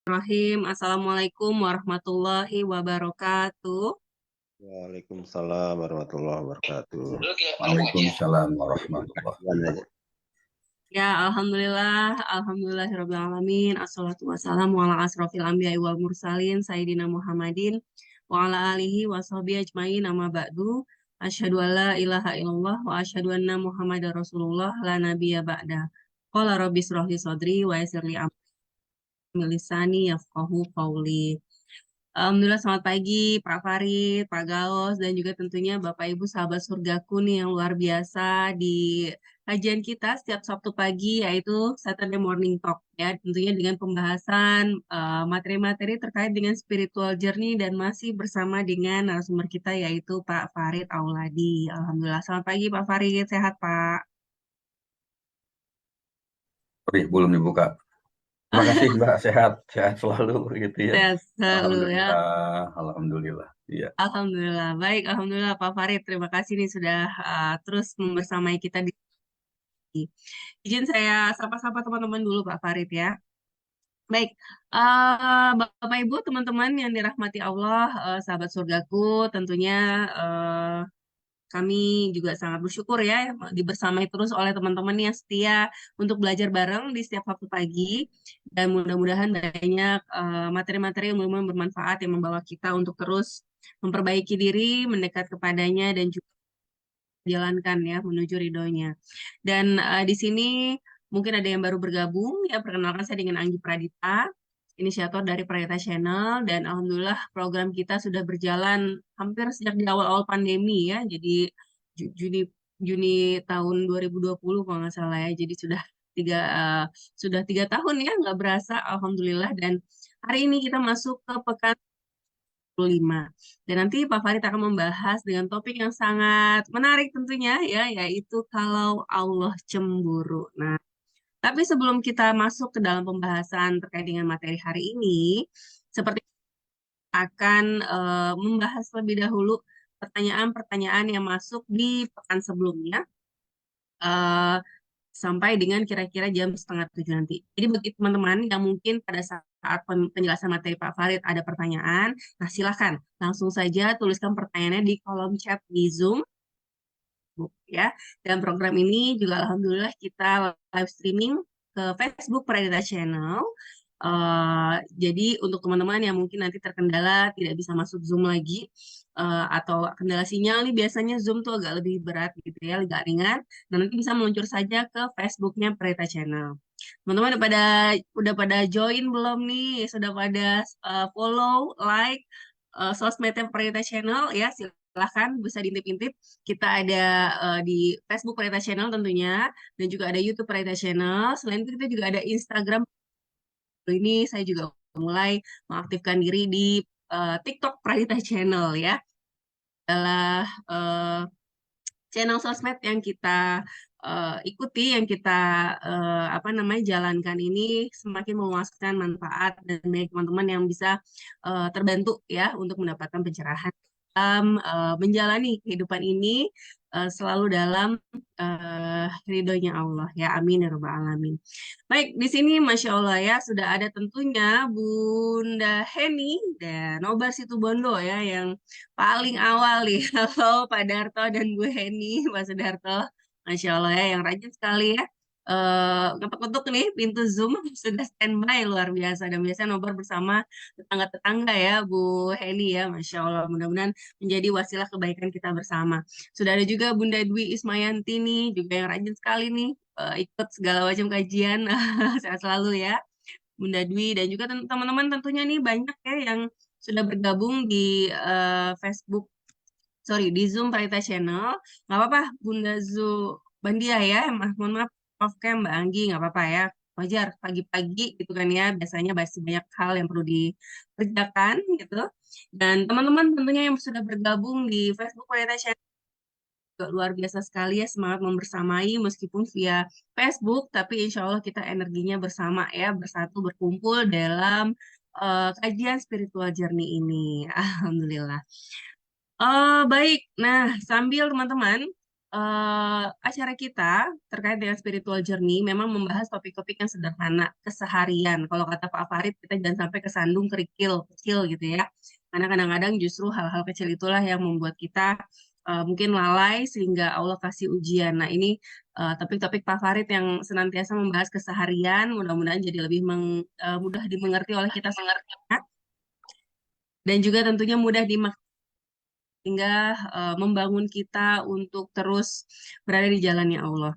Bismillahirrahmanirrahim. Assalamualaikum warahmatullahi wabarakatuh. Waalaikumsalam warahmatullahi wabarakatuh. Waalaikumsalam warahmatullahi Gimana aja? Ya, Alhamdulillahirabbil alamin. Assalatu wassalamu ala asrofil anbiya'i wal mursalin Sayyidina Muhammadin wa ala alihi wa sahbihi ajmain amma ba'du. Asyhadu an la ilaha illallah wa asyhadu anna Muhammadar Rasulullah la nabiyya ba'da. Qala rabbi shrah li sadri wa yassir li amri lisani yafqahu qawli. Alhamdulillah selamat pagi Pak Farid, Pak Gaos, dan juga tentunya Bapak Ibu sahabat surgaku nih yang luar biasa di kajian kita setiap Sabtu pagi yaitu Saturday Morning Talk ya. Tentunya dengan pembahasan materi-materi terkait dengan spiritual journey dan masih bersama dengan narasumber kita yaitu Pak Farid Auladi. Alhamdulillah selamat pagi Pak Farid, sehat Pak? wabarakatuh. Belum dibuka. Terima kasih Mbak, sehat selalu gitu ya. Sehat selalu ya. Alhamdulillah. Iya. Alhamdulillah, baik. Alhamdulillah Pak Farid, terima kasih nih sudah terus membersamai kita di izin saya sapa-sapa teman-teman dulu Pak Farid ya. Baik, Bapak Ibu teman-teman yang dirahmati Allah, sahabat surgaku, tentunya eh, kami juga sangat bersyukur ya dibersamai terus oleh teman-teman yang setia untuk belajar bareng di setiap waktu pagi dan mudah-mudahan banyak materi-materi yang bermanfaat yang membawa kita untuk terus memperbaiki diri, mendekat kepadanya dan juga jalankan ya menuju ridhonya. Dan di sini mungkin ada yang baru bergabung ya, perkenalkan saya dengan Anggi Pradita, inisiator dari Pradita Channel, dan alhamdulillah program kita sudah berjalan hampir sejak di awal-awal pandemi ya. Jadi Juni Juni tahun 2020 kalau nggak salah ya. Jadi tiga eh, sudah 3 tahun ya, nggak berasa alhamdulillah. Dan hari ini kita masuk ke pekan 5. Dan nanti Pak Farid akan membahas dengan topik yang sangat menarik tentunya ya, yaitu kalau Allah cemburu. Nah, tapi sebelum kita masuk ke dalam pembahasan terkait dengan materi hari ini, seperti akan membahas lebih dahulu pertanyaan-pertanyaan yang masuk di pekan sebelumnya. eh, Sampai dengan kira-kira jam setengah 7 nanti. Jadi bagi teman-teman yang mungkin pada saat penjelasan materi Pak Farid ada pertanyaan, nah silakan langsung saja tuliskan pertanyaannya di kolom chat di Zoom ya. Dan program ini juga alhamdulillah kita live streaming ke Facebook Pradita Channel. Jadi untuk teman-teman yang mungkin nanti terkendala tidak bisa masuk Zoom lagi atau kendala sinyal nih biasanya Zoom tuh agak lebih berat gitu ya, agak ringan. Dan nanti bisa meluncur saja ke Facebooknya Pradita Channel. Teman-teman udah pada join belum nih? Sudah pada follow, like sosmednya Pradita Channel ya? Silahkan bisa diintip-intip. Kita ada di Facebook Pradita Channel tentunya dan juga ada YouTube Pradita Channel. Selain itu kita juga ada Instagram. Ini saya juga mulai mengaktifkan diri di TikTok Pradita Channel ya. Adalah channel sosmed yang kita ikuti, yang kita apa namanya jalankan ini semakin meluaskan manfaat dan banyak teman-teman yang bisa terbantu ya untuk mendapatkan pencerahan dalam menjalani kehidupan ini selalu dalam ridhonya Allah ya, amin ya rabbal alamin. Baik, di sini Masya Allah ya, sudah ada tentunya Bunda Heni dan Nobar Situbondo ya, yang paling awal nih. Halo Pak Darto dan Bu Heni, Pak Sudarto. Masya Allah ya, yang rajin sekali ya. Ngetuk-ngetuk nih pintu Zoom sudah standby luar biasa. Dan biasanya nobar bersama tetangga-tetangga ya Bu Heni ya. Masya Allah, mudah-mudahan menjadi wasilah kebaikan kita bersama. Sudah ada juga Bunda Dwi Ismayanti nih, juga yang rajin sekali nih ikut segala macam kajian. Sehat selalu ya, Bunda Dwi. Dan juga teman-teman tentunya nih banyak ya yang sudah bergabung di Facebook, sorry, di Zoom Parita Channel. Nggak apa-apa, Bunda Bandia ya. Mohon maaf, off cam Mbak Anggi, nggak apa-apa ya. Wajar, pagi-pagi gitu kan ya. Biasanya masih banyak hal yang perlu dikerjakan gitu. Dan teman-teman tentunya yang sudah bergabung di Facebook Parita Channel juga luar biasa sekali ya, semangat membersamai meskipun via Facebook, tapi insya Allah kita energinya bersama ya, bersatu berkumpul dalam kajian spiritual journey ini. Alhamdulillah. Baik, nah sambil teman-teman acara kita terkait dengan spiritual journey memang membahas topik-topik yang sederhana keseharian. Kalau kata Pak Farid, kita jangan sampai kesandung kerikil kecil gitu ya. Karena kadang-kadang justru hal-hal kecil itulah yang membuat kita mungkin lalai sehingga Allah kasih ujian. Nah, ini topik-topik Pak Farid yang senantiasa membahas keseharian, mudah-mudahan jadi lebih mudah dimengerti oleh kita semua dan juga tentunya mudah dimaklumi sehingga membangun kita untuk terus berada di jalannya Allah.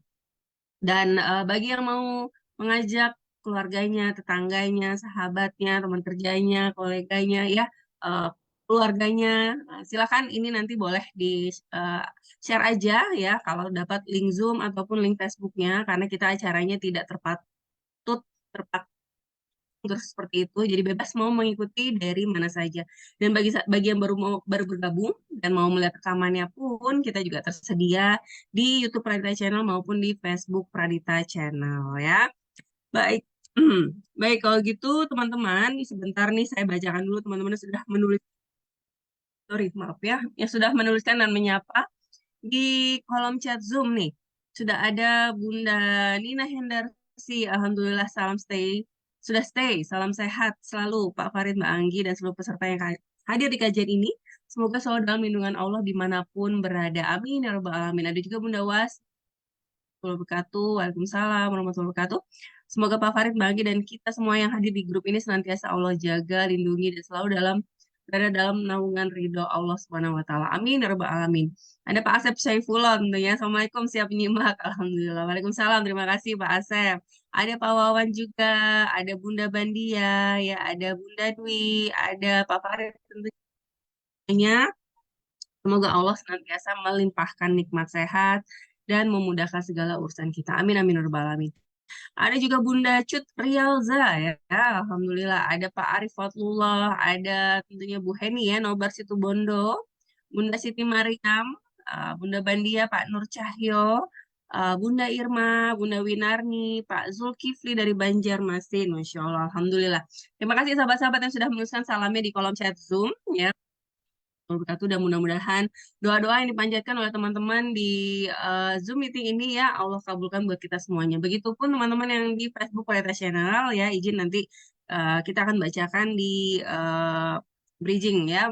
Dan bagi yang mau mengajak keluarganya, tetangganya, sahabatnya, teman kerjanya, koleganya, ya eh, keluarganya, silakan ini nanti boleh di share aja ya kalau dapat link Zoom ataupun link Facebooknya karena kita acaranya tidak terpatut terpaku terus seperti itu. Jadi bebas mau mengikuti dari mana saja. Dan bagi yang baru bergabung dan mau melihat rekamannya pun kita juga tersedia di YouTube Pradita Channel maupun di Facebook Pradita Channel ya. Baik. Baik, kalau gitu teman-teman, sebentar nih saya bacakan dulu teman-teman yang sudah menulis, sorry, maaf ya, yang sudah menuliskan dan menyapa di kolom chat Zoom nih. Sudah ada Bunda Nina Hendarsi, Alhamdulillah salam stay. Sudah stay, salam sehat selalu Pak Farid, Mbak Anggi, dan seluruh peserta yang hadir di kajian ini. Semoga selalu dalam lindungan Allah dimanapun berada. Amin ya rabbal alamin. Ada juga Bunda Was, warahmatullahi wabarakatuh. Waalaikumsalam warahmatullahi wabarakatuh. Semoga Pak Farid, Mbak Anggi, dan kita semua yang hadir di grup ini senantiasa Allah jaga, lindungi, dan selalu berada dalam naungan ridho Allah Subhanahu wa taala. Amin ya rabbal alamin. Ada Pak Asep Syaifullah tentunya. Assalamualaikum, siap menyimak. Alhamdulillah. Waalaikumsalam. Terima kasih Pak Asep. Ada Pak Wawan juga, ada Bunda Bandia, ya, ada Bunda Dwi, ada Pak Farid tentunya. Semoga Allah senantiasa melimpahkan nikmat sehat dan memudahkan segala urusan kita. Amin amin ya rabbal alamin. Ada juga Bunda Cut Rialza ya. Alhamdulillah. Ada Pak Arif Fatlullah, ada tentunya Bu Heni ya, Nobar Situbondo, Bunda Siti Mariam, Bunda Bandia, Pak Nur Cahyo, Bunda Irma, Bunda Winarni, Pak Zulkifli dari Banjarmasin. Masya Allah, Alhamdulillah. Terima kasih sahabat-sahabat yang sudah menuliskan salamnya di kolom chat Zoom ya wabarakatuh dan mudah-mudahan doa-doa yang dipanjatkan oleh teman-teman di Zoom meeting ini ya Allah kabulkan buat kita semuanya. Begitupun teman-teman yang di Facebook Pradita Channel ya izin nanti kita akan bacakan di bridging ya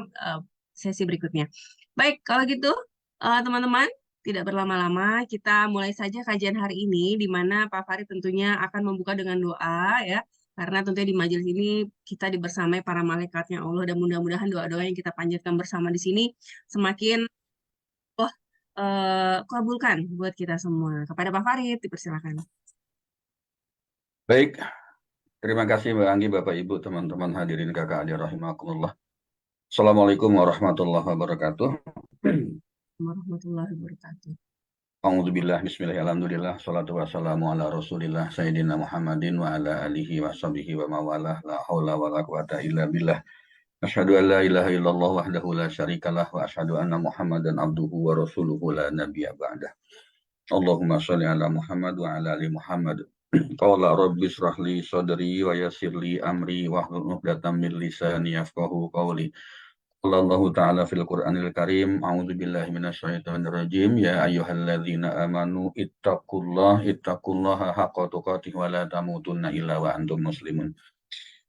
sesi berikutnya. Baik, kalau gitu teman-teman tidak berlama-lama kita mulai saja kajian hari ini di mana Pak Farid tentunya akan membuka dengan doa ya. Karena tentunya di majelis ini kita dibersamai para malaikatnya Allah dan mudah-mudahan doa-doa yang kita panjatkan bersama di sini semakin Allah kabulkan buat kita semua. Kepada Pak Farid, dipersilakan. Baik, terima kasih Mbak Anggi, Bapak Ibu, teman-teman hadirin kakak adik rahimakumullah. Assalamualaikum warahmatullahi wabarakatuh. Warahmatullahi wabarakatuh. Alhamdulillah, bismillahirrahmanirrahim, salatu wassalamu ala rasulillah, sayyidina Muhammadin wa ala alihi wa sahbihi wa mawalah, la hawla wa la quwata illa billah. Asyhadu an la ilaha illallah wahdahu la syarikalah wa asyhadu anna Muhammadan abduhu wa rasuluhu la nabiyya ba'dah. Allahumma sholli ala Muhammad wa ala ali Muhammad. Qala rabbi shrah li sadri wa yassir li amri wahlul 'uqdatam min lisani yafqahu qawli. Qala Allah ta'ala fil Qur'anil Karim, a'udzu billahi minasyaitonir rajim, ya ayyuhalladzina amanu ittaqullaha haqqa tuqatih wa la tamutunna illa wa antum muslimun.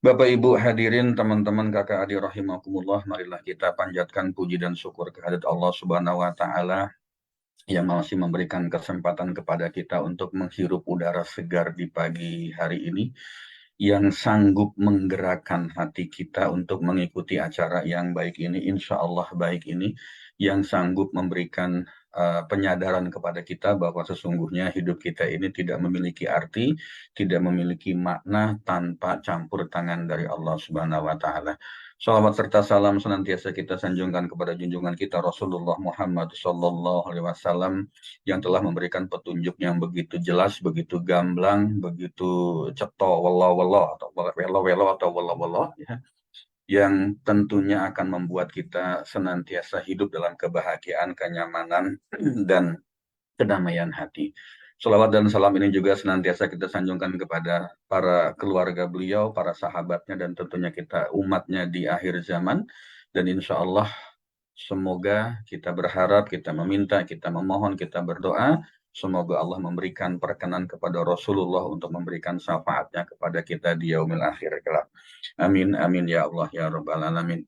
Bapak Ibu hadirin, teman-teman kakak adik rahimakumullah, marilah kita panjatkan puji dan syukur kehadirat Allah Subhanahu wa taala yang masih memberikan kesempatan kepada kita untuk menghirup udara segar di pagi hari ini, yang sanggup menggerakkan hati kita untuk mengikuti acara yang baik ini, insya Allah baik ini, yang sanggup memberikan penyadaran kepada kita bahwa sesungguhnya hidup kita ini tidak memiliki arti, tidak memiliki makna tanpa campur tangan dari Allah Subhanahu wa taala. Salawat serta salam senantiasa kita sanjungkan kepada junjungan kita Rasulullah Muhammad Sallallahu Alaihi Wasallam yang telah memberikan petunjuk yang begitu jelas, begitu gamblang, begitu ceto wallah atau welo atau wallah ya, yang tentunya akan membuat kita senantiasa hidup dalam kebahagiaan, kenyamanan, dan kedamaian hati. Salawat dan salam ini juga senantiasa kita sanjungkan kepada para keluarga beliau, para sahabatnya, dan tentunya kita umatnya di akhir zaman. Dan insya Allah Semoga kita berharap, kita meminta, kita memohon, kita berdoa, semoga Allah memberikan perkenan kepada Rasulullah untuk memberikan syafaatnya kepada kita di yaumil akhir kelak. Amin, amin ya Allah ya Rabbal alamin.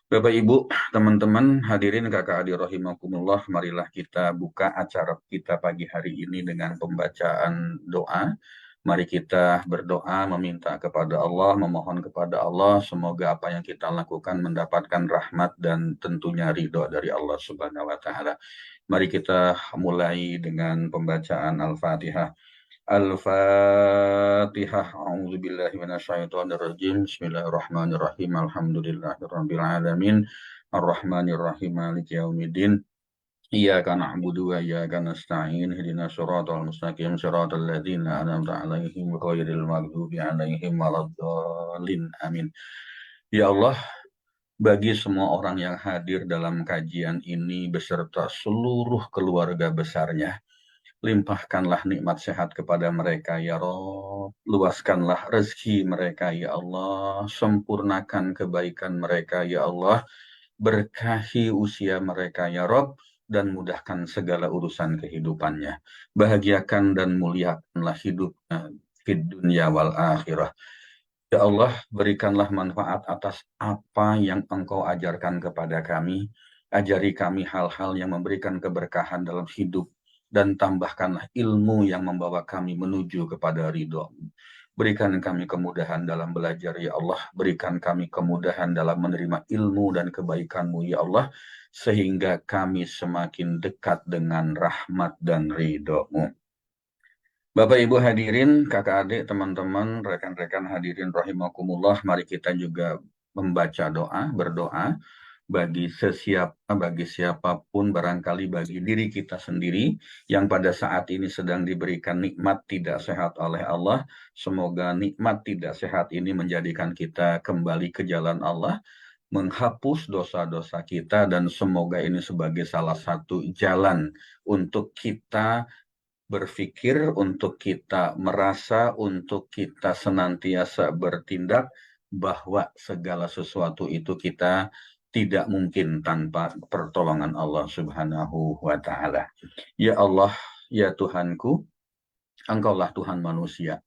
Bapak Ibu, teman-teman, hadirin kakak adik rahimakumullah, marilah kita buka acara kita pagi hari ini dengan pembacaan doa. Mari kita berdoa, meminta kepada Allah, memohon kepada Allah, semoga apa yang kita lakukan mendapatkan rahmat dan tentunya ridho dari Allah Subhanahu wa Ta'ala. Mari kita mulai dengan pembacaan Al-Fatihah. Al-Fatihah. A'udzubillahi minasyaitonirrajim. Bismillahirrahmanirrahim. Alhamdulillahirabbil alamin. Arrahmanirrahim. Maliki yaumiddin. Iyyaka na'budu wa iyyaka nasta'in. Ihdinas siratal mustaqim. Siratal ladzina an'amta 'alaihim ghairil maghdubi 'alaihim waladdallin. Amin. Ya Allah, bagi semua orang yang hadir dalam kajian ini beserta seluruh keluarga besarnya, limpahkanlah nikmat sehat kepada mereka ya Rabb. Luaskanlah rezeki mereka ya Allah. Sempurnakan kebaikan mereka ya Allah. Berkahi usia mereka ya Rabb, dan mudahkan segala urusan kehidupannya. Bahagiakan dan muliakanlah hidupnya di dunia wal akhirah. Ya Allah, berikanlah manfaat atas apa yang Engkau ajarkan kepada kami. Ajari kami hal-hal yang memberikan keberkahan dalam hidup, dan tambahkanlah ilmu yang membawa kami menuju kepada ridho-Mu. Berikan kami kemudahan dalam belajar, ya Allah. Berikan kami kemudahan dalam menerima ilmu dan kebaikan-Mu, ya Allah, sehingga kami semakin dekat dengan rahmat dan ridho-Mu. Bapak Ibu hadirin, kakak adik, teman-teman, rekan-rekan hadirin rahimakumullah, mari kita juga membaca doa, berdoa bagi siapapun, barangkali bagi diri kita sendiri yang pada saat ini sedang diberikan nikmat tidak sehat oleh Allah. Semoga nikmat tidak sehat ini menjadikan kita kembali ke jalan Allah, menghapus dosa-dosa kita, dan semoga ini sebagai salah satu jalan untuk kita berpikir, untuk kita merasa, untuk kita senantiasa bertindak bahwa segala sesuatu itu kita tidak mungkin tanpa pertolongan Allah Subhanahu wa Ta'ala. Ya Allah, ya Tuhanku, Engkaulah Tuhan manusia.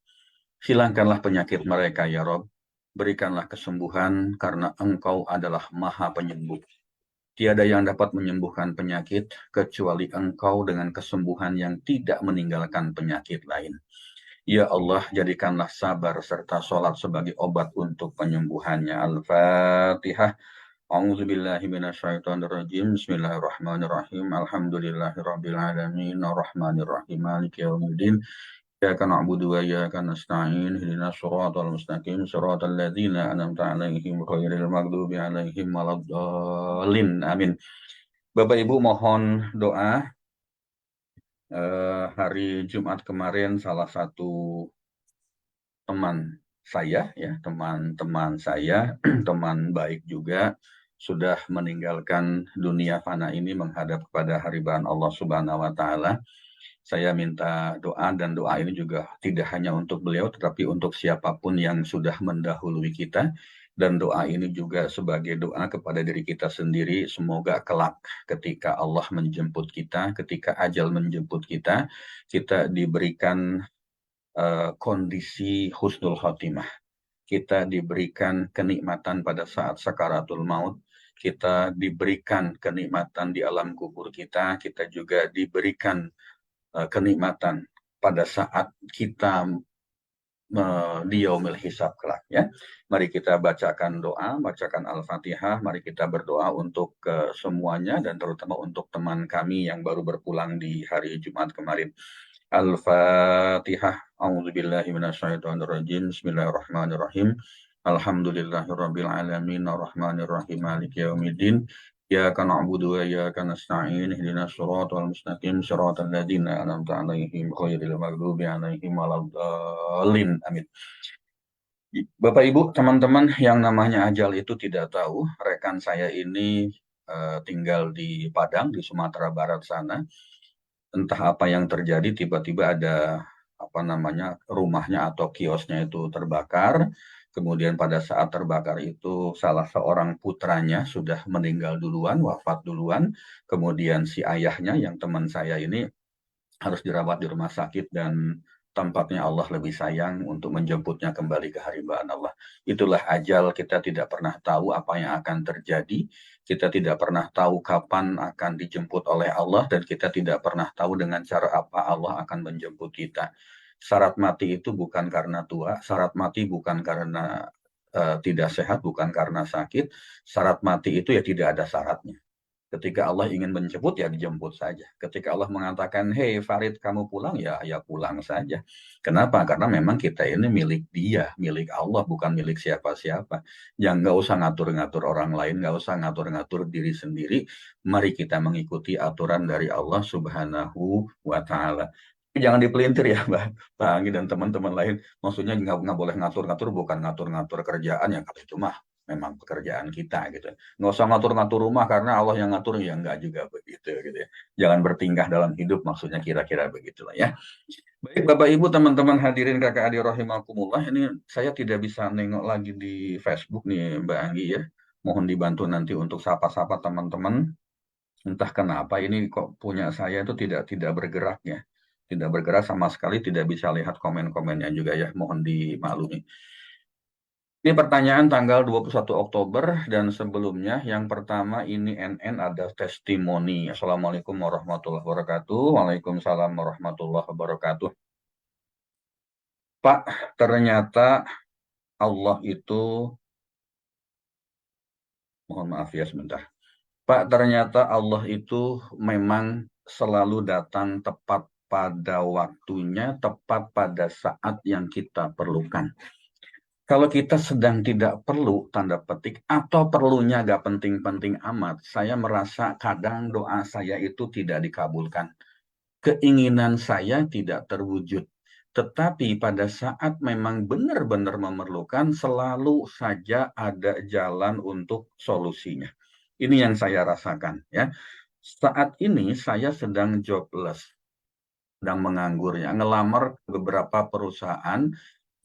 Hilangkanlah penyakit mereka ya Rob. Berikanlah kesembuhan karena Engkau adalah Maha Penyembuh. Tiada yang dapat menyembuhkan penyakit kecuali Engkau dengan kesembuhan yang tidak meninggalkan penyakit lain. Ya Allah, jadikanlah sabar serta sholat sebagai obat untuk penyembuhannya. Al-Fatihah. A'udzubillahi minasyaitonirrajim. Bismillahirrahmanirrahim. Alhamdulillahirabbil alamin. Arrahmanirrahim. Maliki yaumiddin. Iyyaka na'budu wa iyyaka nasta'in. Ihdinas siratal mustaqim. Siratal ladzina an'amta 'alaihim ghairil maghdubi 'alaihim waladdallin. Amin. Bapak Ibu mohon doa. Hari Jumat kemarin salah satu teman saya, ya, teman-teman saya, teman baik juga, sudah meninggalkan dunia fana ini menghadap kepada hariban Allah Subhanahu wa Ta'ala. Saya minta doa, dan doa ini juga tidak hanya untuk beliau, tetapi untuk siapapun yang sudah mendahului kita. Dan doa ini juga sebagai doa kepada diri kita sendiri. Semoga kelak ketika Allah menjemput kita, ketika ajal menjemput kita diberikan kondisi husnul khotimah. Kita diberikan kenikmatan pada saat sakaratul maut. Kita diberikan kenikmatan di alam kubur kita. Kita juga diberikan kenikmatan pada saat kita di yaumil hisab kelak, ya. Mari kita bacakan doa, bacakan Al-Fatihah, mari kita berdoa untuk semuanya, dan terutama untuk teman kami yang baru berpulang di hari Jumat kemarin. Al-Fatihah. A'udzubillahi minasyaitonirrajim. Bismillahirrahmanirrahim. Alhamdulillahirabbil alamin. Arrahmanirrahim. Maliki yaumiddin. Iyyaka na'budu wa iyyaka nasta'in. Ihdinas siratal mustaqim. Siratal ladzina an'amta 'alaihim ghairil maghdubi 'alaihim waladdallin. Amin. Bapak Ibu, teman-teman, yang namanya ajal itu tidak tahu. Rekan saya ini tinggal di Padang, di Sumatera Barat sana. Entah apa yang terjadi, tiba-tiba ada rumahnya atau kiosnya itu terbakar. Kemudian pada saat terbakar itu salah seorang putranya sudah meninggal duluan, wafat duluan. Kemudian si ayahnya yang teman saya ini harus dirawat di rumah sakit dan tampaknya Allah lebih sayang untuk menjemputnya kembali ke harimbaan Allah. Itulah ajal, kita tidak pernah tahu apa yang akan terjadi, kita tidak pernah tahu kapan akan dijemput oleh Allah, dan kita tidak pernah tahu dengan cara apa Allah akan menjemput kita. Syarat mati itu bukan karena tua, syarat mati bukan karena tidak sehat, bukan karena sakit. Syarat mati itu ya tidak ada syaratnya. Ketika Allah ingin menjemput, ya dijemput saja. Ketika Allah mengatakan, "Hei Farid, kamu pulang," ya pulang saja. Kenapa? Karena memang kita ini milik Dia, milik Allah, bukan milik siapa-siapa. Yang nggak usah ngatur-ngatur orang lain, nggak usah ngatur-ngatur diri sendiri. Mari kita mengikuti aturan dari Allah Subhanahu wa Ta'ala. Jangan dipelintir ya, Mbak Anggi dan teman-teman lain. Maksudnya nggak boleh ngatur-ngatur, bukan ngatur-ngatur kerjaan ya, kalau itu mah memang pekerjaan kita gitu. Nggak usah ngatur-ngatur rumah karena Allah yang ngatur, ya enggak juga begitu gitu ya. Jangan bertingkah dalam hidup, maksudnya kira-kira begitulah ya. Baik Bapak Ibu, teman-teman hadirin kakak adik rahimakumullah, ini saya tidak bisa nengok lagi di Facebook nih Mbak Anggi ya. Mohon dibantu nanti untuk sapa-sapa teman-teman. Entah kenapa ini kok punya saya itu tidak bergerak ya. Tidak bergerak sama sekali, tidak bisa lihat komen-komennya juga ya. Mohon dimaklumi. Ini pertanyaan tanggal 21 Oktober dan sebelumnya yang pertama ini NN ada testimoni. Assalamualaikum warahmatullahi wabarakatuh. Waalaikumsalam warahmatullahi wabarakatuh. Pak, ternyata Allah itu, mohon maaf ya sebentar. Pak, ternyata Allah itu memang selalu datang tepat pada waktunya, tepat pada saat yang kita perlukan. Kalau kita sedang tidak perlu, tanda petik, atau perlunya gak penting-penting amat, saya merasa kadang doa saya itu tidak dikabulkan. Keinginan saya tidak terwujud. Tetapi pada saat memang benar-benar memerlukan, selalu saja ada jalan untuk solusinya. Ini yang saya rasakan ya. Saat ini saya sedang jobless, sedang menganggur ya, ngelamar beberapa perusahaan,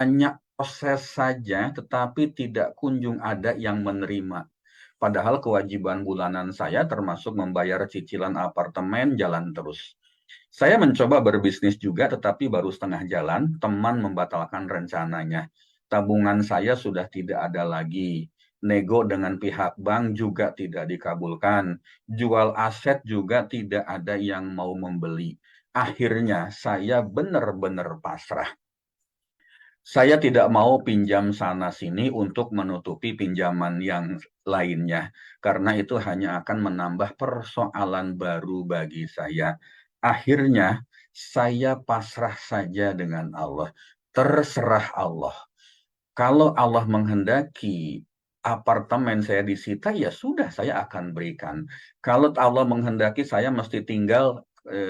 hanya proses saja, tetapi tidak kunjung ada yang menerima. Padahal kewajiban bulanan saya termasuk membayar cicilan apartemen jalan terus. Saya mencoba berbisnis juga, tetapi baru setengah jalan, teman membatalkan rencananya. Tabungan saya sudah tidak ada lagi. Nego dengan pihak bank juga tidak dikabulkan. Jual aset juga tidak ada yang mau membeli. Akhirnya saya benar-benar pasrah. Saya tidak mau pinjam sana-sini untuk menutupi pinjaman yang lainnya, karena itu hanya akan menambah persoalan baru bagi saya. Akhirnya, saya pasrah saja dengan Allah. Terserah Allah. Kalau Allah menghendaki apartemen saya disita, ya sudah, saya akan berikan. Kalau Allah menghendaki saya mesti tinggal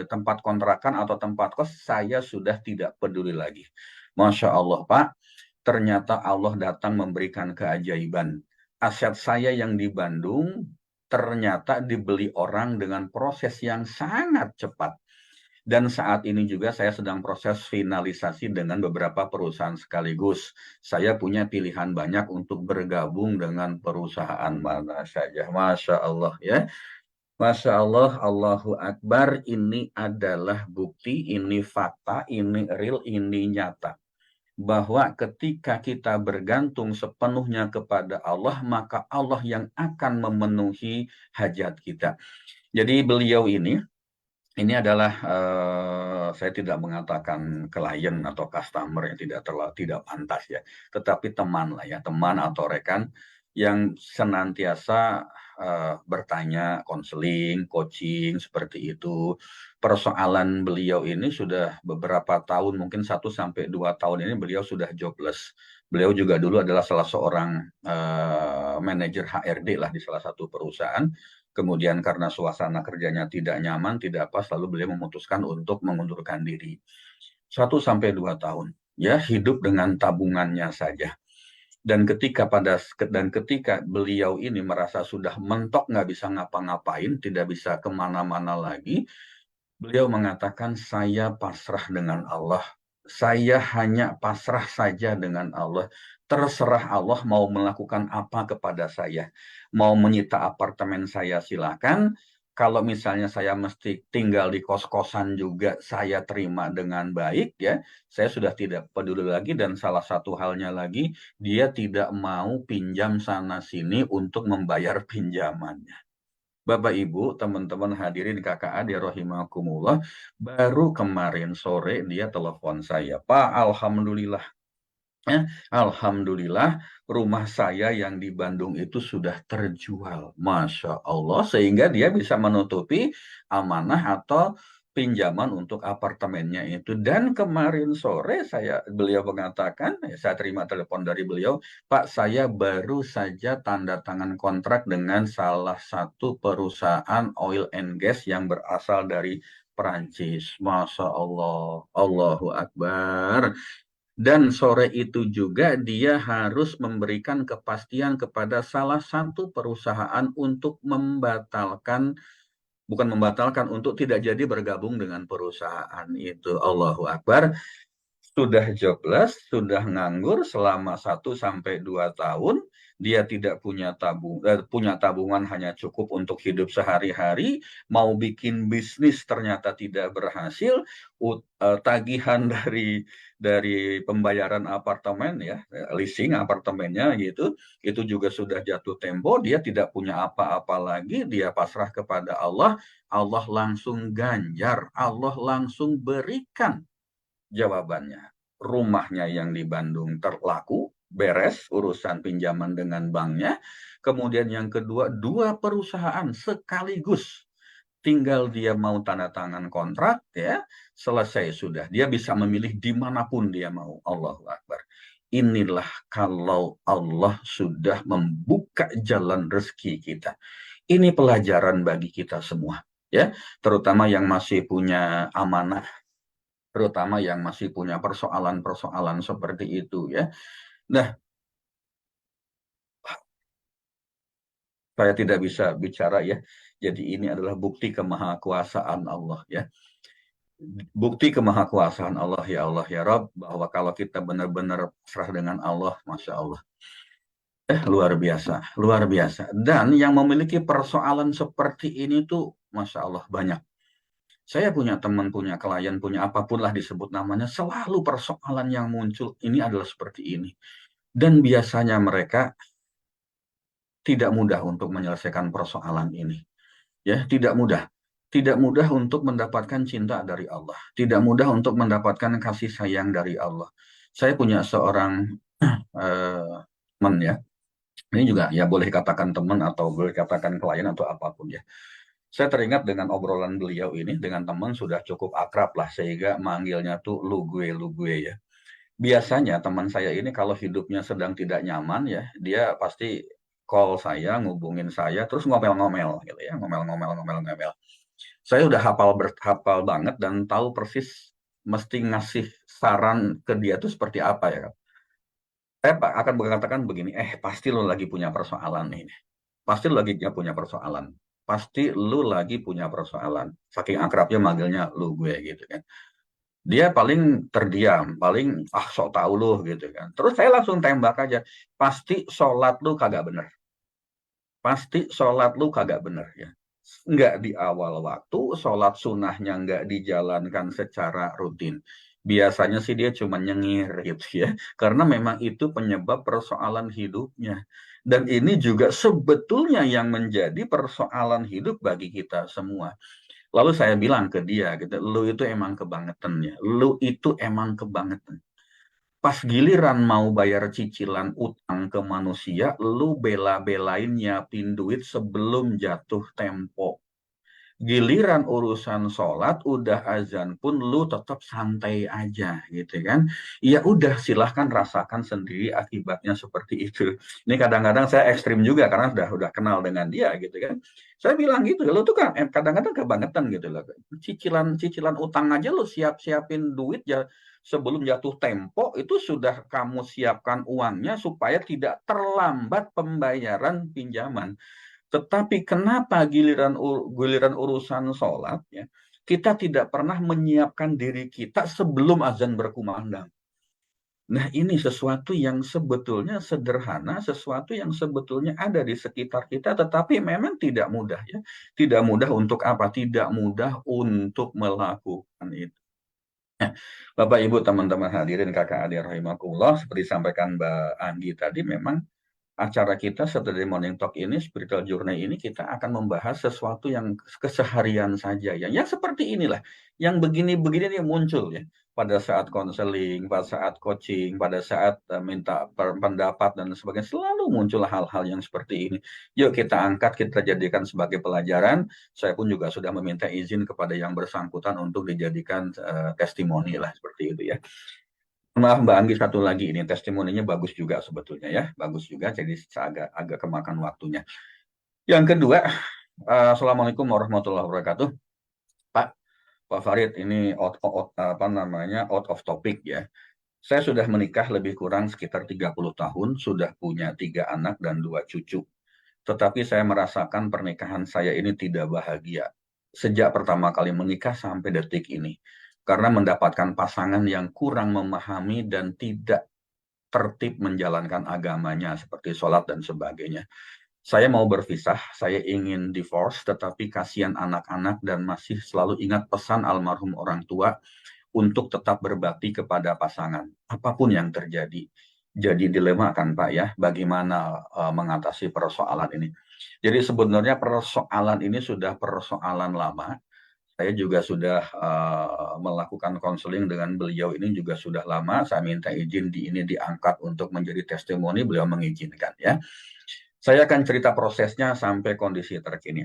tempat kontrakan atau tempat kos, saya sudah tidak peduli lagi. Masya Allah, Pak. Ternyata Allah datang memberikan keajaiban. Aset saya yang di Bandung ternyata dibeli orang dengan proses yang sangat cepat. Dan saat ini juga saya sedang proses finalisasi dengan beberapa perusahaan sekaligus. Saya punya pilihan banyak untuk bergabung dengan perusahaan mana saja. Masya Allah ya. Masya Allah, Allahu Akbar, ini adalah bukti, ini fakta, ini real, ini nyata. Bahwa ketika kita bergantung sepenuhnya kepada Allah, maka Allah yang akan memenuhi hajat kita. Jadi beliau ini adalah, saya tidak mengatakan klien atau customer yang tidak pantas ya, tetapi teman lah ya, teman atau rekan yang senantiasa bertanya, konseling, coaching, seperti itu. Persoalan beliau ini sudah beberapa tahun, mungkin 1-2 tahun ini beliau sudah jobless. Beliau juga dulu adalah salah seorang manajer HRD lah di salah satu perusahaan. Kemudian karena suasana kerjanya tidak nyaman, tidak pas, lalu beliau memutuskan untuk mengundurkan diri. 1-2 tahun, ya hidup dengan tabungannya saja. Dan ketika beliau ini merasa sudah mentok, nggak bisa ngapa-ngapain, tidak bisa kemana-mana lagi, beliau mengatakan, saya pasrah dengan Allah. Saya hanya pasrah saja dengan Allah. Terserah Allah mau melakukan apa kepada saya. Mau menyita apartemen saya silakan. Kalau misalnya saya mesti tinggal di kos-kosan juga saya terima dengan baik ya. Saya sudah tidak peduli lagi dan salah satu halnya lagi dia tidak mau pinjam sana sini untuk membayar pinjamannya. Bapak Ibu, teman-teman hadirin kakak adik rahimakumullah, baru kemarin sore dia telepon saya, Pak, alhamdulillah. Ya, alhamdulillah rumah saya yang di Bandung itu sudah terjual. Masya Allah, sehingga dia bisa menutupi amanah atau pinjaman untuk apartemennya itu. Dan kemarin sore beliau mengatakan, saya terima telepon dari beliau, Pak, saya baru saja tanda tangan kontrak dengan salah satu perusahaan oil and gas yang berasal dari Perancis. Masya Allah, Allahu Akbar. Dan sore itu juga dia harus memberikan kepastian kepada salah satu perusahaan untuk bukan membatalkan, untuk tidak jadi bergabung dengan perusahaan itu. Allahu Akbar. Sudah jobless, sudah nganggur selama 1 sampai 2 tahun. Dia tidak punya tabungan hanya cukup untuk hidup sehari-hari. Mau bikin bisnis ternyata tidak berhasil. Tagihan dari pembayaran apartemen ya, leasing apartemennya gitu, itu juga sudah jatuh tempo. Dia tidak punya apa-apa lagi. Dia pasrah kepada Allah. Allah langsung ganjar. Allah langsung berikan jawabannya. Rumahnya yang di Bandung terlaku, beres urusan pinjaman dengan banknya. Kemudian yang kedua, 2 perusahaan sekaligus. Tinggal dia mau tanda tangan kontrak, ya selesai sudah. Dia bisa memilih dimanapun dia mau. Allahu Akbar. Inilah kalau Allah sudah membuka jalan rezeki kita. Ini pelajaran bagi kita semua, ya, terutama yang masih punya amanah, terutama yang masih punya persoalan-persoalan seperti itu ya. Nah, saya tidak bisa bicara ya. Jadi ini adalah bukti kemahakuasaan Allah ya. Bukti kemahakuasaan Allah ya Rabb, bahwa kalau kita benar-benar serah dengan Allah, Masya Allah. Luar biasa, luar biasa. Dan yang memiliki persoalan seperti ini tuh, Masya Allah, banyak. Saya punya teman, punya klien, punya apapun lah disebut namanya, selalu persoalan yang muncul ini adalah seperti ini. Dan biasanya mereka tidak mudah untuk menyelesaikan persoalan ini. Ya, tidak mudah. Tidak mudah untuk mendapatkan cinta dari Allah. Tidak mudah untuk mendapatkan kasih sayang dari Allah. Saya punya seorang teman ya. Ini juga ya boleh katakan teman atau boleh katakan klien atau apapun ya. Saya teringat dengan obrolan beliau ini dengan teman sudah cukup akrab lah, sehingga manggilnya tuh lu gue ya. Biasanya teman saya ini kalau hidupnya sedang tidak nyaman ya, dia pasti call saya, ngubungin saya, terus ngomel-ngomel gitu ya, ngomel-ngomel. Saya udah hafal banget dan tahu persis mesti ngasih saran ke dia tuh seperti apa ya. Saya akan mengatakan begini, pasti lo lagi punya persoalan ini. Pasti lo lagi punya persoalan. Pasti lu lagi punya persoalan. Saking akrabnya manggilnya lu gue gitu kan. Dia paling terdiam, paling sok tahu lu gitu kan. Terus saya langsung tembak aja, pasti sholat lu kagak bener. Pasti sholat lu kagak bener ya. Nggak di awal waktu, sholat sunnahnya nggak dijalankan secara rutin. Biasanya sih dia cuma nyengir gitu ya. Karena memang itu penyebab persoalan hidupnya. Dan ini juga sebetulnya yang menjadi persoalan hidup bagi kita semua. Lalu saya bilang ke dia gitu, lu itu emang kebangetan ya. Lu itu emang kebangetan. Pas giliran mau bayar cicilan utang ke manusia, lu bela-belain nyiapin duit sebelum jatuh tempo. Giliran urusan sholat, udah azan pun lu tetap santai aja gitu kan. Ya udah, silahkan rasakan sendiri akibatnya seperti itu. Ini kadang-kadang saya ekstrim juga karena udah kenal dengan dia gitu kan. Saya bilang gitu, lu tuh kan kadang-kadang kebangetan gitu loh. Cicilan utang aja lu siapin duit ya sebelum jatuh tempo, itu sudah kamu siapkan uangnya supaya tidak terlambat pembayaran pinjaman. Tetapi kenapa giliran urusan sholat ya, kita tidak pernah menyiapkan diri kita sebelum azan berkumandang. Nah, ini sesuatu yang sebetulnya sederhana, sesuatu yang sebetulnya ada di sekitar kita, tetapi memang tidak mudah ya. Tidak mudah untuk apa? Tidak mudah untuk melakukan itu. Nah, Bapak, Ibu, teman-teman hadirin, kakak adik rahimakumullah, seperti disampaikan Mbak Anggi tadi, memang acara kita Saturday Morning Talk ini, Spiritual Journey ini, kita akan membahas sesuatu yang keseharian saja. Yang seperti inilah, yang begini-begini yang muncul ya. Pada saat konseling, pada saat coaching, pada saat minta pendapat dan sebagainya, selalu muncul hal-hal yang seperti ini. Yuk kita angkat, kita jadikan sebagai pelajaran. Saya pun juga sudah meminta izin kepada yang bersangkutan untuk dijadikan testimoni lah, seperti itu ya. Maaf Mbak Anggi, satu lagi ini testimoninya bagus juga sebetulnya ya, bagus juga, jadi agak kemakan waktunya. Yang kedua, Assalamualaikum warahmatullahi wabarakatuh. Pak Farid, ini out of topic ya. Saya sudah menikah lebih kurang sekitar 30 tahun, sudah punya 3 anak dan 2 cucu. Tetapi saya merasakan pernikahan saya ini tidak bahagia. Sejak pertama kali menikah sampai detik ini. Karena mendapatkan pasangan yang kurang memahami dan tidak tertib menjalankan agamanya seperti sholat dan sebagainya. Saya mau berpisah, saya ingin divorce, tetapi kasihan anak-anak dan masih selalu ingat pesan almarhum orang tua untuk tetap berbakti kepada pasangan, apapun yang terjadi. Jadi dilema kan Pak ya, bagaimana mengatasi persoalan ini. Jadi sebenarnya persoalan ini sudah persoalan lama. Saya juga sudah melakukan konseling dengan beliau ini juga sudah lama. Saya minta izin ini diangkat untuk menjadi testimoni, beliau mengizinkan ya. Saya akan cerita prosesnya sampai kondisi terkini.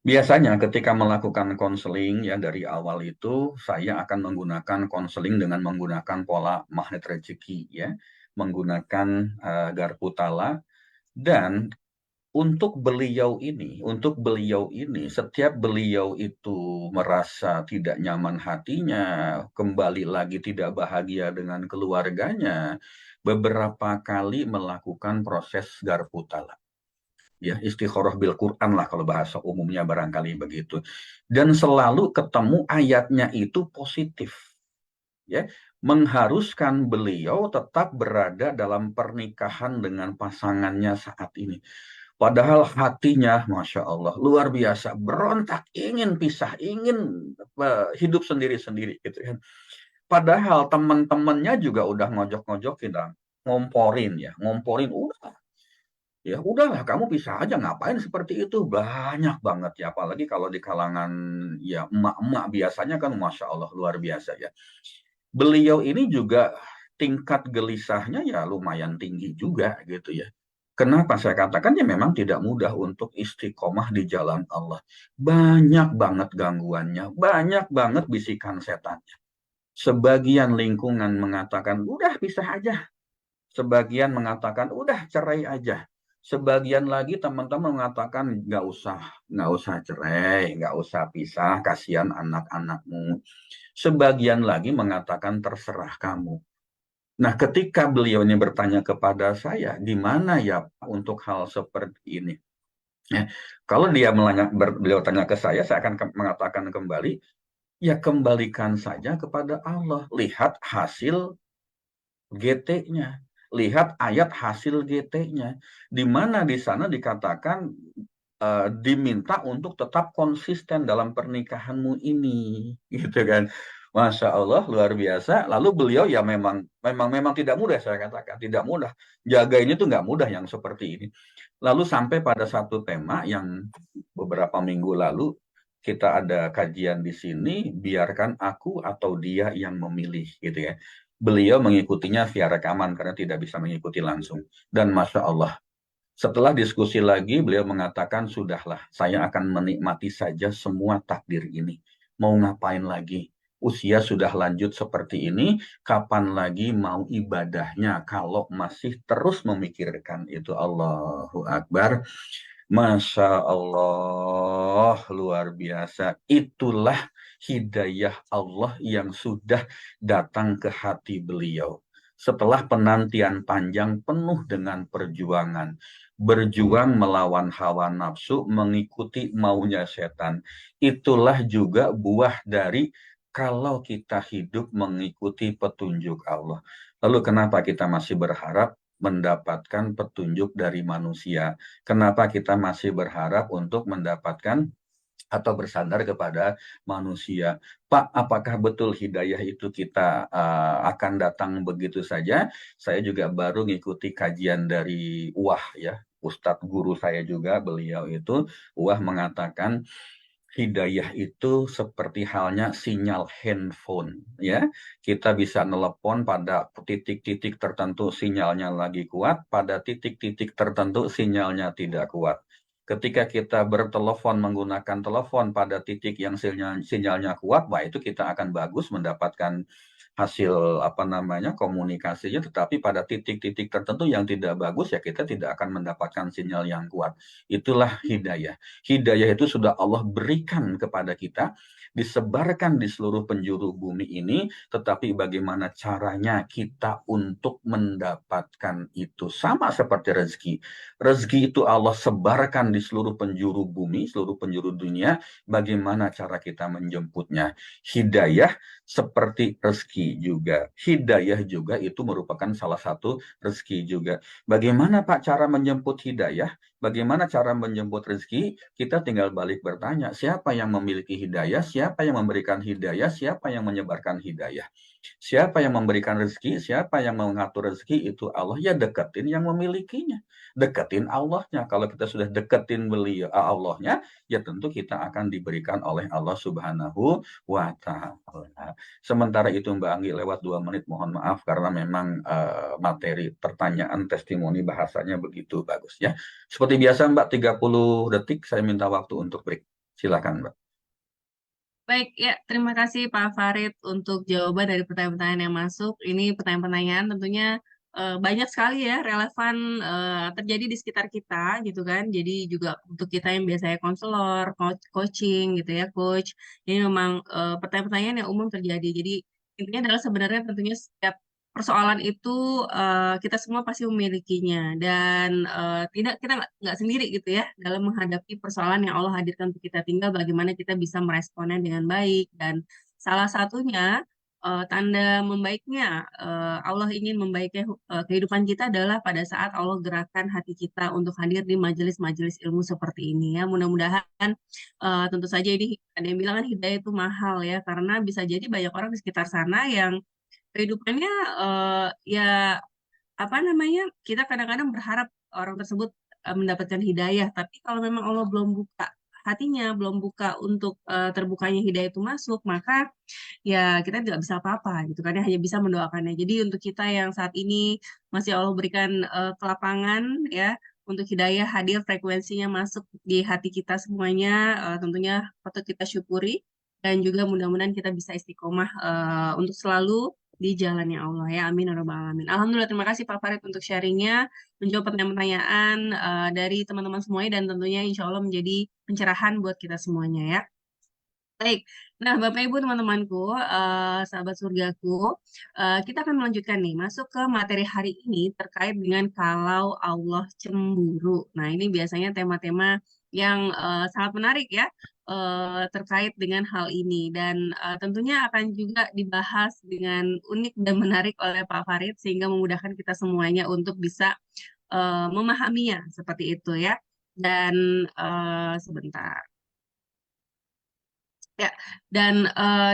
Biasanya ketika melakukan konseling ya dari awal itu saya akan menggunakan konseling dengan menggunakan pola magnet rezeki ya, menggunakan garpu tala. Dan untuk beliau ini, setiap beliau itu merasa tidak nyaman hatinya, kembali lagi tidak bahagia dengan keluarganya, beberapa kali melakukan proses garpu tala. Ya, istikharah bil Quran lah kalau bahasa umumnya barangkali begitu. Dan selalu ketemu ayatnya itu positif. Ya, mengharuskan beliau tetap berada dalam pernikahan dengan pasangannya saat ini. Padahal hatinya, Masya Allah, luar biasa, berontak, ingin pisah, ingin hidup sendiri-sendiri gitu kan. Padahal teman-temannya juga udah ngojok-ngojokin, ngomporin, udahlah kamu pisah aja, ngapain seperti itu, banyak banget ya, apalagi kalau di kalangan ya emak-emak biasanya kan, Masya Allah, luar biasa ya. Beliau ini juga tingkat gelisahnya ya lumayan tinggi juga gitu ya. Kenapa saya katakan ya memang tidak mudah untuk istiqomah di jalan Allah. Banyak banget gangguannya, banyak banget bisikan setannya. Sebagian lingkungan mengatakan, udah pisah aja. Sebagian mengatakan, udah cerai aja. Sebagian lagi teman-teman mengatakan, nggak usah cerai, nggak usah pisah, kasihan anak-anakmu. Sebagian lagi mengatakan, terserah kamu. Nah, ketika beliau ini bertanya kepada saya, gimana ya untuk hal seperti ini? Ya, kalau beliau tanya ke saya akan mengatakan kembali, ya kembalikan saja kepada Allah. Lihat hasil GT-nya. Lihat ayat hasil GT-nya. Di mana di sana dikatakan diminta untuk tetap konsisten dalam pernikahanmu ini. Gitu kan. Masya Allah, luar biasa. Lalu beliau ya memang tidak mudah, saya katakan. Tidak mudah. Jaga ini tuh nggak mudah yang seperti ini. Lalu sampai pada satu tema yang beberapa minggu lalu, kita ada kajian di sini, biarkan aku atau dia yang memilih, gitu ya. Beliau mengikutinya via rekaman karena tidak bisa mengikuti langsung. Dan Masya Allah, setelah diskusi lagi, beliau mengatakan, sudahlah, saya akan menikmati saja semua takdir ini. Mau ngapain lagi? Usia sudah lanjut seperti ini, kapan lagi mau ibadahnya kalau masih terus memikirkan itu? Allahu Akbar. Masya Allah, luar biasa. Itulah hidayah Allah yang sudah datang ke hati beliau. Setelah penantian panjang penuh dengan perjuangan. berjuang melawan hawa nafsu, mengikuti maunya setan. Itulah juga buah dari kalau kita hidup mengikuti petunjuk Allah. Lalu kenapa kita masih berharap mendapatkan petunjuk dari manusia? Kenapa kita masih berharap untuk mendapatkan atau bersandar kepada manusia? Pak, apakah betul hidayah itu kita akan datang begitu saja? Saya juga baru ngikuti kajian dari Wah ya, Ustadz guru saya juga, beliau itu Wah mengatakan hidayah itu seperti halnya sinyal handphone ya. Kita bisa nelepon pada titik-titik tertentu sinyalnya lagi kuat, pada titik-titik tertentu sinyalnya tidak kuat. Ketika kita bertelepon menggunakan telepon pada titik yang sinyalnya kuat, wah itu kita akan bagus mendapatkan hasil apa namanya komunikasinya, tetapi pada titik-titik tertentu yang tidak bagus ya kita tidak akan mendapatkan sinyal yang kuat. Itulah hidayah. Hidayah itu sudah Allah berikan kepada kita, disebarkan di seluruh penjuru bumi ini, tetapi bagaimana caranya kita untuk mendapatkan itu? Sama seperti rezeki. Rezeki itu Allah sebarkan di seluruh penjuru bumi, seluruh penjuru dunia. Bagaimana cara kita menjemputnya? Hidayah seperti rezeki juga. Hidayah juga itu merupakan salah satu rezeki juga. Bagaimana Pak cara menjemput hidayah? Bagaimana cara menjemput rezeki? Kita tinggal balik bertanya, siapa yang memiliki hidayah? Siapa yang memberikan hidayah? Siapa yang menyebarkan hidayah? Siapa yang memberikan rezeki? Siapa yang mengatur rezeki? Itu Allah. Ya deketin yang memilikinya. Deketin Allahnya. Kalau kita sudah deketin beliau Allahnya, ya tentu kita akan diberikan oleh Allah Subhanahu wa Ta'ala. Sementara itu Mbak Anggi lewat 2 menit, mohon maaf karena memang materi pertanyaan testimoni bahasanya begitu bagus ya. Seperti biasa Mbak, 30 detik saya minta waktu untuk break. Silakan Mbak. Baik, ya, terima kasih Pak Farid untuk jawaban dari pertanyaan-pertanyaan yang masuk. Ini pertanyaan-pertanyaan tentunya banyak sekali ya, relevan terjadi di sekitar kita gitu kan. Jadi juga untuk kita yang biasanya konselor, coaching gitu ya, coach. Ini memang pertanyaan-pertanyaan yang umum terjadi. Jadi intinya adalah sebenarnya tentunya setiap persoalan itu kita semua pasti memilikinya dan tidak kita nggak sendiri gitu ya dalam menghadapi persoalan yang Allah hadirkan untuk kita, tinggal bagaimana kita bisa meresponnya dengan baik. Dan salah satunya tanda membaiknya Allah ingin membaiknya kehidupan kita adalah pada saat Allah gerakan hati kita untuk hadir di majelis-majelis ilmu seperti ini ya. Mudah-mudahan tentu saja ini ada yang bilang kan hidayah itu mahal ya, karena bisa jadi banyak orang di sekitar sana yang kehidupannya ya apa namanya, kita kadang-kadang berharap orang tersebut mendapatkan hidayah, tapi kalau memang Allah belum buka hatinya, belum buka untuk terbukanya hidayah itu masuk, maka ya kita tidak bisa apa-apa gitu kan ya, hanya bisa mendoakannya. Jadi untuk kita yang saat ini masih Allah berikan kelapangan ya untuk hidayah hadir, frekuensinya masuk di hati kita semuanya, tentunya patut kita syukuri dan juga mudah-mudahan kita bisa istiqomah untuk selalu di jalannya Allah ya. Amin ya rabbal alamin. Alhamdulillah, terima kasih Pak Farid untuk sharingnya, menjawab pertanyaan-pertanyaan dari teman-teman semuanya dan tentunya insya Allah menjadi pencerahan buat kita semuanya ya. Baik, nah Bapak Ibu teman-temanku, sahabat surgaku, kita akan melanjutkan nih, masuk ke materi hari ini terkait dengan kalau Allah cemburu. Nah ini biasanya tema-tema yang sangat menarik ya, terkait dengan hal ini. Dan tentunya akan juga dibahas dengan unik dan menarik oleh Pak Farid, sehingga memudahkan kita semuanya untuk bisa memahaminya seperti itu ya. Dan sebentar. Ya, dan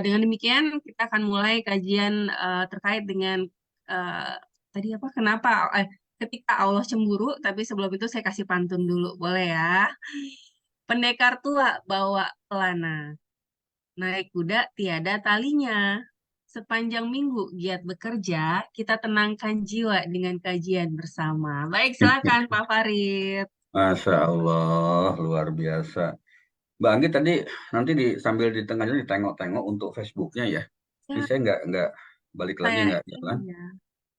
dengan demikian kita akan mulai kajian terkait dengan eh, tadi apa? Kenapa? Ketika Allah cemburu, tapi sebelum itu saya kasih pantun dulu, boleh ya? Pendekar tua bawa pelana, naik kuda tiada talinya. Sepanjang minggu giat bekerja, kita tenangkan jiwa dengan kajian bersama. Baik, silakan Pak Farid. Masya Allah, luar biasa. Mbak Anggi tadi nanti sambil di tengah jalan ditengok-tengok untuk Facebooknya ya. Ini Ya, saya nggak balik lagi saya nggak jalan. iya.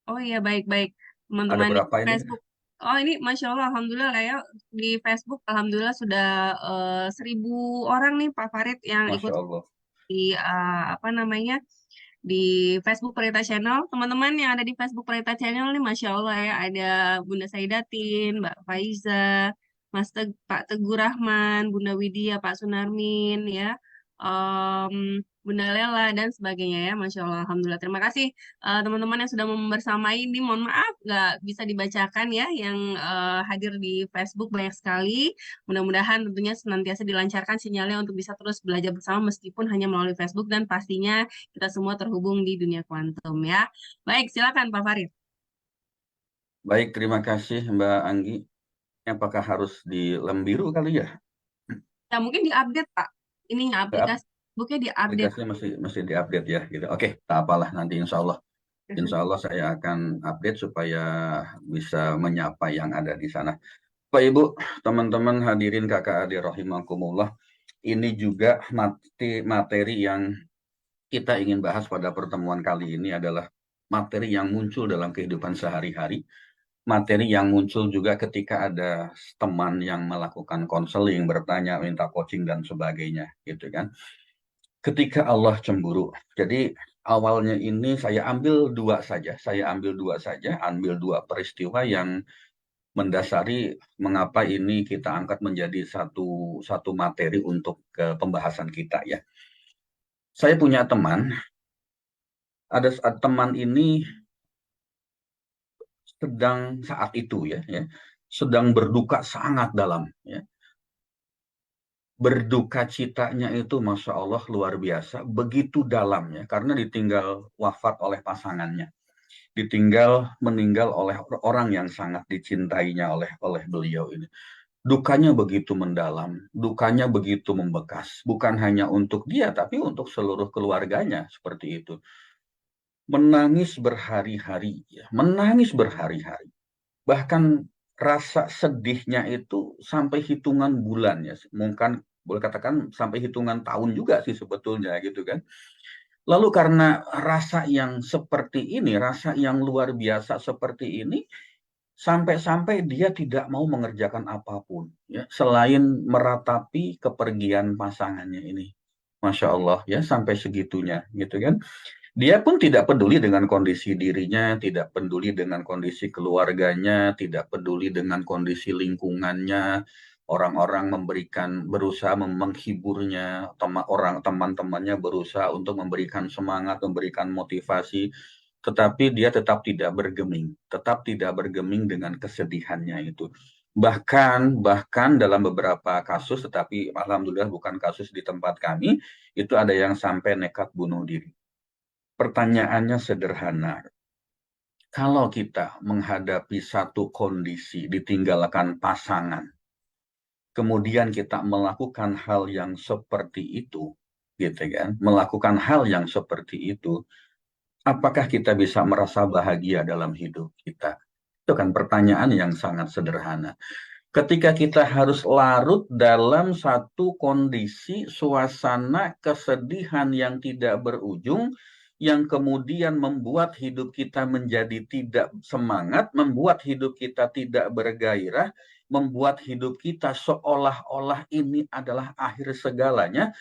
Oh iya, baik-baik. Ada Teman-teman di berapa ini? Facebook. Oh ini Masya Allah, Alhamdulillah lah ya. Di Facebook, Alhamdulillah sudah 1.000 orang nih Pak Farid yang Masya ikut Allah. di apa namanya di Facebook Perita Channel. Teman-teman yang ada di Facebook Perita Channel nih, Masya Allah ya, ada Bunda Saidatin, Mbak Faiza, Pak Teguh Rahman, Bunda Widya, Pak Sunarmin, ya, em, Bunda Lela, dan sebagainya ya, Masya Allah, Alhamdulillah. Terima kasih teman-teman yang sudah membersamai ini. Mohon maaf nggak bisa dibacakan ya, yang hadir di Facebook banyak sekali. Mudah-mudahan tentunya senantiasa dilancarkan sinyalnya untuk bisa terus belajar bersama meskipun hanya melalui Facebook, dan pastinya kita semua terhubung di dunia kuantum ya. Baik, silakan Pak Farid. Baik, terima kasih Mbak Anggi. Apakah harus di lem biru kali ya? Ya mungkin diupdate Pak. Ini aplikasi Facebooknya diupdate. Aplikasinya masih diupdate ya gitu. Oke, tak apalah nanti insya Allah saya akan update supaya bisa menyapa yang ada di sana. Pak Ibu, teman-teman hadirin kakak adik rahimakumullah, ini juga materi yang kita ingin bahas pada pertemuan kali ini adalah materi yang muncul dalam kehidupan sehari-hari, materi yang muncul juga ketika ada teman yang melakukan konseling, bertanya, minta coaching dan sebagainya, gitu kan. Ketika Allah cemburu, jadi awalnya ini saya ambil dua peristiwa yang mendasari mengapa ini kita angkat menjadi satu materi untuk pembahasan kita ya. Saya punya teman, ada teman ini sedang saat itu ya, sedang berduka sangat dalam ya. Berduka citanya itu Masya Allah luar biasa, begitu dalamnya karena ditinggal wafat oleh pasangannya, meninggal oleh orang yang sangat dicintainya oleh beliau ini. Dukanya begitu mendalam, dukanya begitu membekas, bukan hanya untuk dia tapi untuk seluruh keluarganya seperti itu. Menangis berhari-hari ya, menangis berhari-hari. Bahkan rasa sedihnya itu sampai hitungan bulan ya, mungkin boleh katakan sampai hitungan tahun juga sih sebetulnya gitu kan. Lalu karena rasa yang seperti ini, rasa yang luar biasa seperti ini, sampai-sampai dia tidak mau mengerjakan apapun ya selain meratapi kepergian pasangannya ini. Masya Allah ya, sampai segitunya gitu kan. Dia pun tidak peduli dengan kondisi dirinya, tidak peduli dengan kondisi keluarganya, tidak peduli dengan kondisi lingkungannya. Orang-orang berusaha menghiburnya, teman-temannya berusaha untuk memberikan semangat, memberikan motivasi, tetapi dia tetap tidak bergeming dengan kesedihannya itu. Bahkan dalam beberapa kasus, tetapi alhamdulillah bukan kasus di tempat kami, itu ada yang sampai nekat bunuh diri. Pertanyaannya sederhana. Kalau kita menghadapi satu kondisi ditinggalkan pasangan, kemudian kita melakukan hal yang seperti itu, gitu kan? Melakukan hal yang seperti itu, apakah kita bisa merasa bahagia dalam hidup kita? Itu kan pertanyaan yang sangat sederhana. Ketika kita harus larut dalam satu kondisi suasana kesedihan yang tidak berujung, yang kemudian membuat hidup kita menjadi tidak semangat, membuat hidup kita tidak bergairah, membuat hidup kita seolah-olah ini adalah akhir segalanya.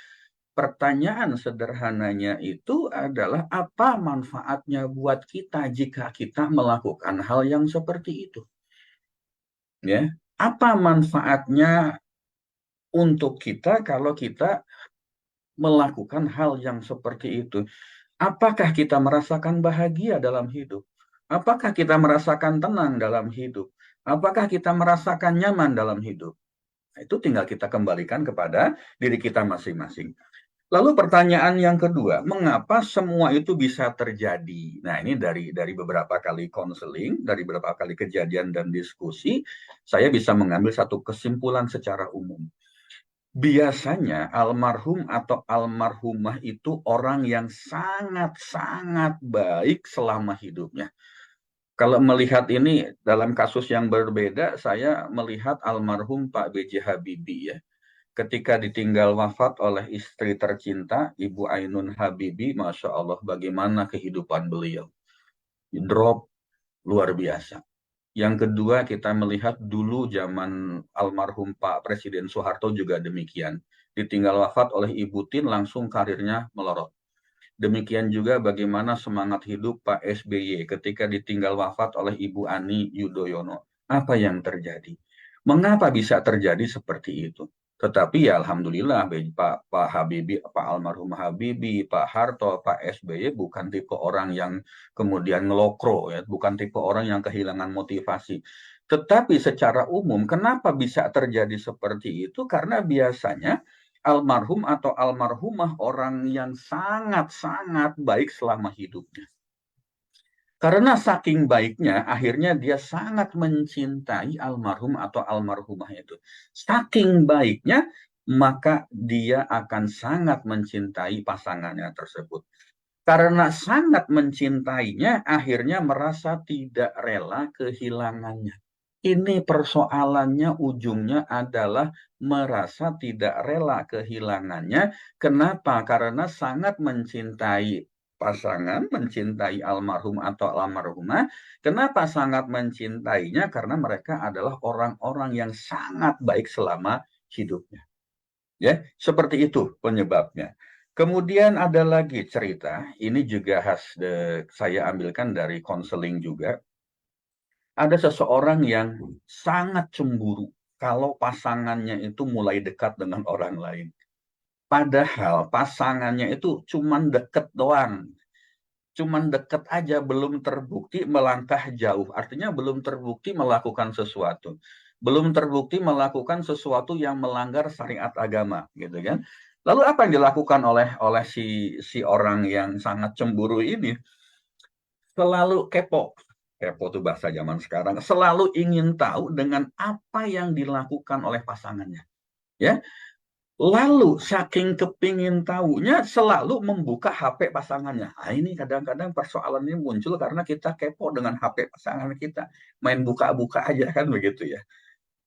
Pertanyaan sederhananya itu adalah apa manfaatnya buat kita jika kita melakukan hal yang seperti itu? Ya, apa manfaatnya untuk kita kalau kita melakukan hal yang seperti itu? Apakah kita merasakan bahagia dalam hidup? Apakah kita merasakan tenang dalam hidup? Apakah kita merasakan nyaman dalam hidup? Nah, itu tinggal kita kembalikan kepada diri kita masing-masing. Lalu pertanyaan yang kedua, mengapa semua itu bisa terjadi? Nah, ini dari beberapa kali konseling, dari beberapa kali kejadian dan diskusi, saya bisa mengambil satu kesimpulan secara umum. Biasanya almarhum atau almarhumah itu orang yang sangat-sangat baik selama hidupnya. Kalau melihat ini dalam kasus yang berbeda, saya melihat almarhum Pak B.J. Habibie ya. Ketika ditinggal wafat oleh istri tercinta, Ibu Ainun Habibie, Masya Allah, bagaimana kehidupan beliau. Drop luar biasa. Yang kedua, kita melihat dulu zaman almarhum Pak Presiden Soeharto juga demikian. Ditinggal wafat oleh Ibu Tin, langsung karirnya melorot. Demikian juga bagaimana semangat hidup Pak SBY ketika ditinggal wafat oleh Ibu Ani Yudhoyono. Apa yang terjadi? Mengapa bisa terjadi seperti itu? Tetapi ya Alhamdulillah Pak Habibie, Pak almarhum Habibie, Pak Harto, Pak SBY bukan tipe orang yang kemudian ngelokro, ya, bukan tipe orang yang kehilangan motivasi. Tetapi secara umum, kenapa bisa terjadi seperti itu? Karena biasanya almarhum atau almarhumah orang yang sangat-sangat baik selama hidupnya. Karena saking baiknya, akhirnya dia sangat mencintai almarhum atau almarhumah itu. Saking baiknya, maka dia akan sangat mencintai pasangannya tersebut. Karena sangat mencintainya, akhirnya merasa tidak rela kehilangannya. Ini persoalannya, ujungnya adalah merasa tidak rela kehilangannya. Kenapa? Karena sangat mencintai pasangan, mencintai almarhum atau almarhumah. Kenapa sangat mencintainya? Karena mereka adalah orang-orang yang sangat baik selama hidupnya. Ya, seperti itu penyebabnya. Kemudian ada lagi cerita, ini juga saya ambilkan dari konseling juga. Ada seseorang yang sangat cemburu kalau pasangannya itu mulai dekat dengan orang lain. Padahal pasangannya itu cuman deket doang. Cuman deket aja, belum terbukti melangkah jauh. Artinya belum terbukti melakukan sesuatu. Belum terbukti melakukan sesuatu yang melanggar syariat agama, gitu kan. Lalu apa yang dilakukan oleh si orang yang sangat cemburu ini? Selalu kepo. Kepo itu bahasa zaman sekarang. Selalu ingin tahu dengan apa yang dilakukan oleh pasangannya. Ya, lalu saking kepingin tahunya selalu membuka HP pasangannya. Nah, ini kadang-kadang persoalannya muncul karena kita kepo dengan HP pasangan kita. Main buka-buka aja kan begitu ya.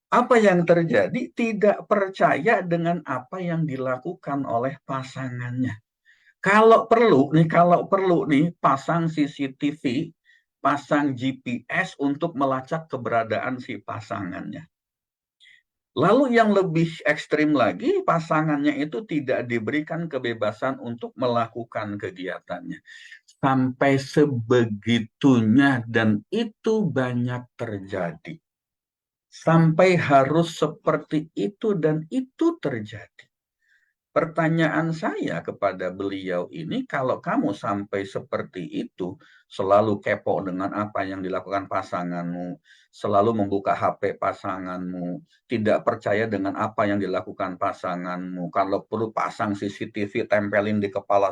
Apa yang terjadi? Tidak percaya dengan apa yang dilakukan oleh pasangannya. Kalau perlu nih pasang CCTV, pasang GPS untuk melacak keberadaan si pasangannya. Lalu yang lebih ekstrim lagi, pasangannya itu tidak diberikan kebebasan untuk melakukan kegiatannya. Sampai sebegitunya, dan itu banyak terjadi. Sampai harus seperti itu, dan itu terjadi. Pertanyaan saya kepada beliau ini, kalau kamu sampai seperti itu, selalu kepo dengan apa yang dilakukan pasanganmu, selalu membuka HP pasanganmu, tidak percaya dengan apa yang dilakukan pasanganmu, kalau perlu pasang CCTV, tempelin di kepala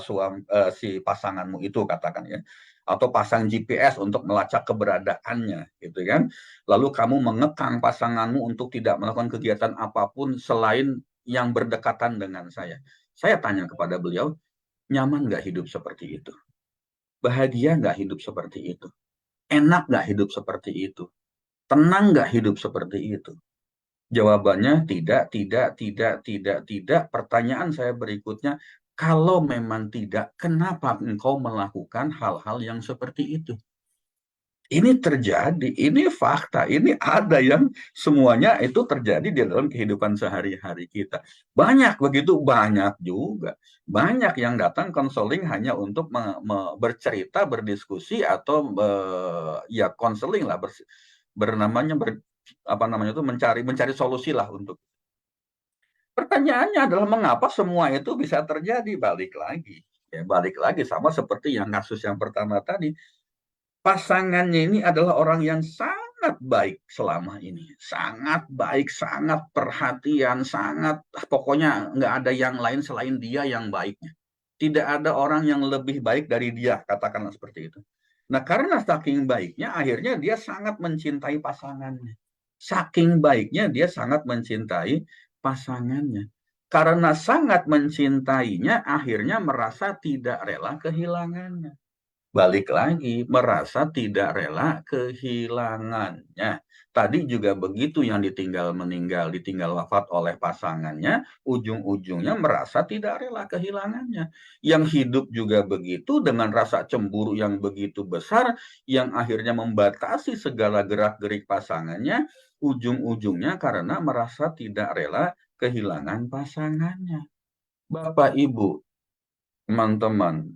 si pasanganmu itu, katakan ya, atau pasang GPS untuk melacak keberadaannya, gitu kan. Lalu kamu mengekang pasanganmu untuk tidak melakukan kegiatan apapun selain yang berdekatan dengan saya. Saya tanya kepada beliau, nyaman nggak hidup seperti itu? Bahagia nggak hidup seperti itu? Enak nggak hidup seperti itu? Tenang nggak hidup seperti itu? Jawabannya tidak, tidak, tidak, tidak, tidak. Pertanyaan saya berikutnya, kalau memang tidak, kenapa engkau melakukan hal-hal yang seperti itu? Ini terjadi, ini fakta, ini ada yang semuanya itu terjadi di dalam kehidupan sehari-hari kita. Banyak begitu, banyak juga. Banyak yang datang konseling hanya untuk bercerita, berdiskusi, atau ya konseling lah, mencari solusi lah untuk. Pertanyaannya adalah mengapa semua itu bisa terjadi? Balik lagi sama seperti yang kasus yang pertama tadi. Pasangannya ini adalah orang yang sangat baik selama ini. Sangat baik, sangat perhatian, pokoknya nggak ada yang lain selain dia yang baiknya. Tidak ada orang yang lebih baik dari dia, katakanlah seperti itu. Nah, karena saking baiknya, akhirnya dia sangat mencintai pasangannya. Saking baiknya, dia sangat mencintai pasangannya. Karena sangat mencintainya, akhirnya merasa tidak rela kehilangannya. Balik lagi, merasa tidak rela kehilangannya. Tadi juga begitu, yang ditinggal wafat oleh pasangannya, ujung-ujungnya merasa tidak rela kehilangannya. Yang hidup juga begitu, dengan rasa cemburu yang begitu besar, yang akhirnya membatasi segala gerak-gerik pasangannya, ujung-ujungnya karena merasa tidak rela kehilangan pasangannya. Bapak, Ibu, teman-teman,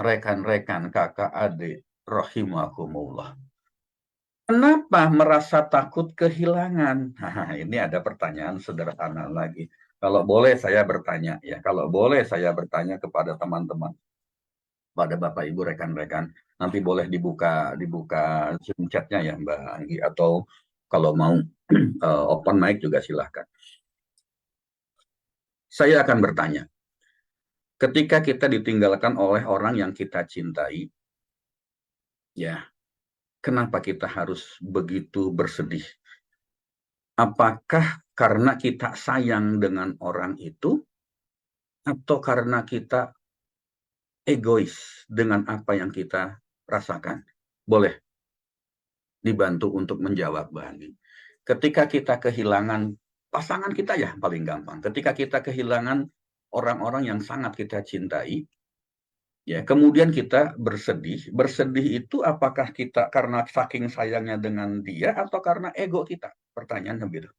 rekan-rekan, kakak, adik, rahimakumullah. Kenapa merasa takut kehilangan? Nah, ini ada pertanyaan sederhana lagi. Kalau boleh saya bertanya ya, kalau boleh saya bertanya kepada teman-teman, pada Bapak Ibu rekan-rekan, nanti boleh dibuka Zoom chatnya ya Mbak Anggi, atau kalau mau open mic juga silahkan. Saya akan bertanya, ketika kita ditinggalkan oleh orang yang kita cintai, ya, kenapa kita harus begitu bersedih? Apakah karena kita sayang dengan orang itu, atau karena kita egois dengan apa yang kita rasakan? Boleh dibantu untuk menjawab, Mbak Andi. Ketika kita kehilangan pasangan kita ya paling gampang. Ketika kita kehilangan orang-orang yang sangat kita cintai, ya kemudian kita bersedih. Bersedih itu apakah kita karena saking sayangnya dengan dia atau karena ego kita? Pertanyaannya begitu.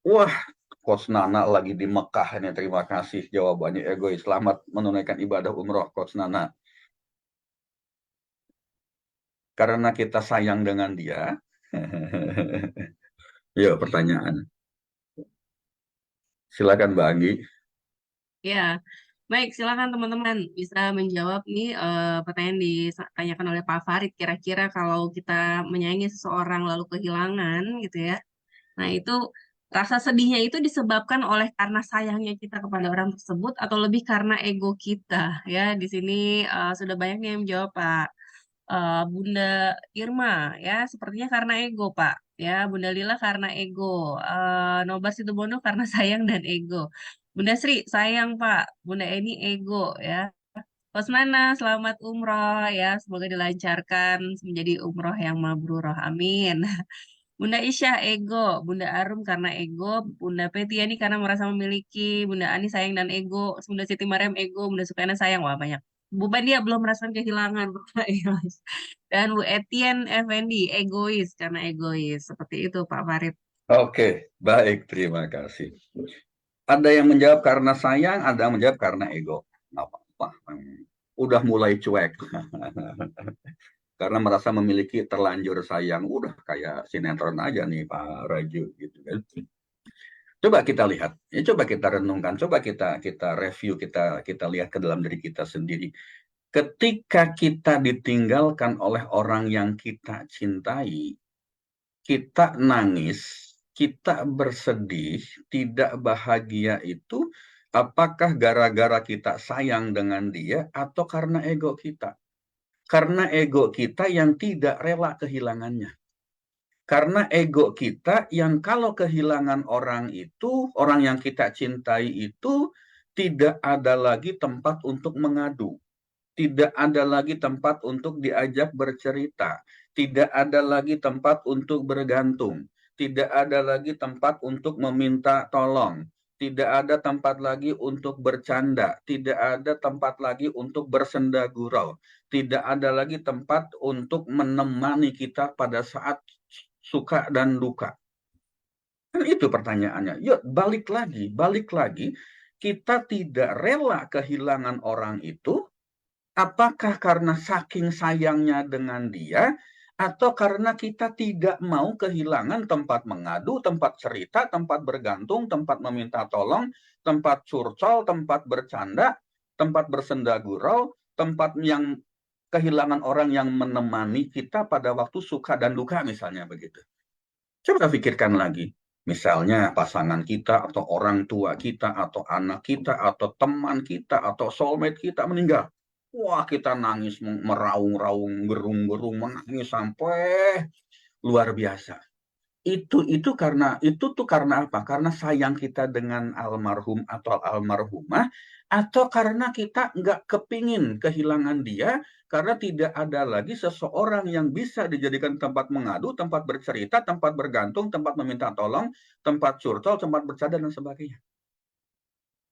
Wah, Coach Nana lagi di Mekah ini, terima kasih jawabannya egois. Selamat menunaikan ibadah umroh, Coach Nana. Karena kita sayang dengan dia. Yuk, pertanyaan. Silakan Mbak Anggi. Ya, baik, silakan teman-teman bisa menjawab nih pertanyaan ditanyakan oleh Pak Farid. Kira-kira kalau kita menyayangi seseorang lalu kehilangan gitu ya. Nah, itu rasa sedihnya itu disebabkan oleh karena sayangnya kita kepada orang tersebut atau lebih karena ego kita ya. Di sini sudah banyak nih yang menjawab Pak. Bunda Irma ya sepertinya karena ego Pak ya. Bunda Lila karena ego. Nobar Situbondo karena sayang dan ego. Bunda Sri sayang Pak. Bunda Eni ego ya. Mana selamat umroh ya, semoga dilancarkan menjadi umroh yang mabruroh, amin. Bunda Isya ego, Bunda Arum karena ego, Bunda Petiani karena merasa memiliki, Bunda Ani sayang dan ego, Bunda Siti Mariam ego, Bunda Sukaina sayang, wah banyak. Bu Bandia belum merasakan kehilangan, Bapak Ilyas. Dan Bu Etienne Effendi egois karena egois, seperti itu Pak Farid. Oke, baik, terima kasih. Ada yang menjawab karena sayang, ada yang menjawab karena ego. Nggak apa-apa. Udah mulai cuek. Karena merasa memiliki terlanjur sayang. Udah kayak sinetron aja nih Pak Raju gitu kan. Coba kita lihat, ya coba kita renungkan, coba kita review, kita lihat ke dalam diri kita sendiri. Ketika kita ditinggalkan oleh orang yang kita cintai, kita nangis, kita bersedih, tidak bahagia itu apakah gara-gara kita sayang dengan dia atau karena ego kita? Karena ego kita yang tidak rela kehilangannya. Karena ego kita yang kalau kehilangan orang itu, orang yang kita cintai itu, tidak ada lagi tempat untuk mengadu. Tidak ada lagi tempat untuk diajak bercerita. Tidak ada lagi tempat untuk bergantung. Tidak ada lagi tempat untuk meminta tolong. Tidak ada tempat lagi untuk bercanda. Tidak ada tempat lagi untuk bersenda gurau. Tidak ada lagi tempat untuk menemani kita pada saat suka dan duka. Kan itu pertanyaannya. Yuk, balik lagi. Kita tidak rela kehilangan orang itu. Apakah karena saking sayangnya dengan dia, atau karena kita tidak mau kehilangan tempat mengadu, tempat cerita, tempat bergantung, tempat meminta tolong, tempat curcol, tempat bercanda, tempat bersenda gurau, tempat yang kehilangan orang yang menemani kita pada waktu suka dan duka misalnya begitu. Coba pikirkan lagi. Misalnya pasangan kita atau orang tua kita atau anak kita atau teman kita atau soulmate kita meninggal. Wah, kita nangis meraung-raung, gerung-gerung, menangis sampai luar biasa. Itu karena apa? Karena sayang kita dengan almarhum atau almarhumah, atau karena kita nggak kepingin kehilangan dia, karena tidak ada lagi seseorang yang bisa dijadikan tempat mengadu, tempat bercerita, tempat bergantung, tempat meminta tolong, tempat curcol, tempat bercanda, dan sebagainya.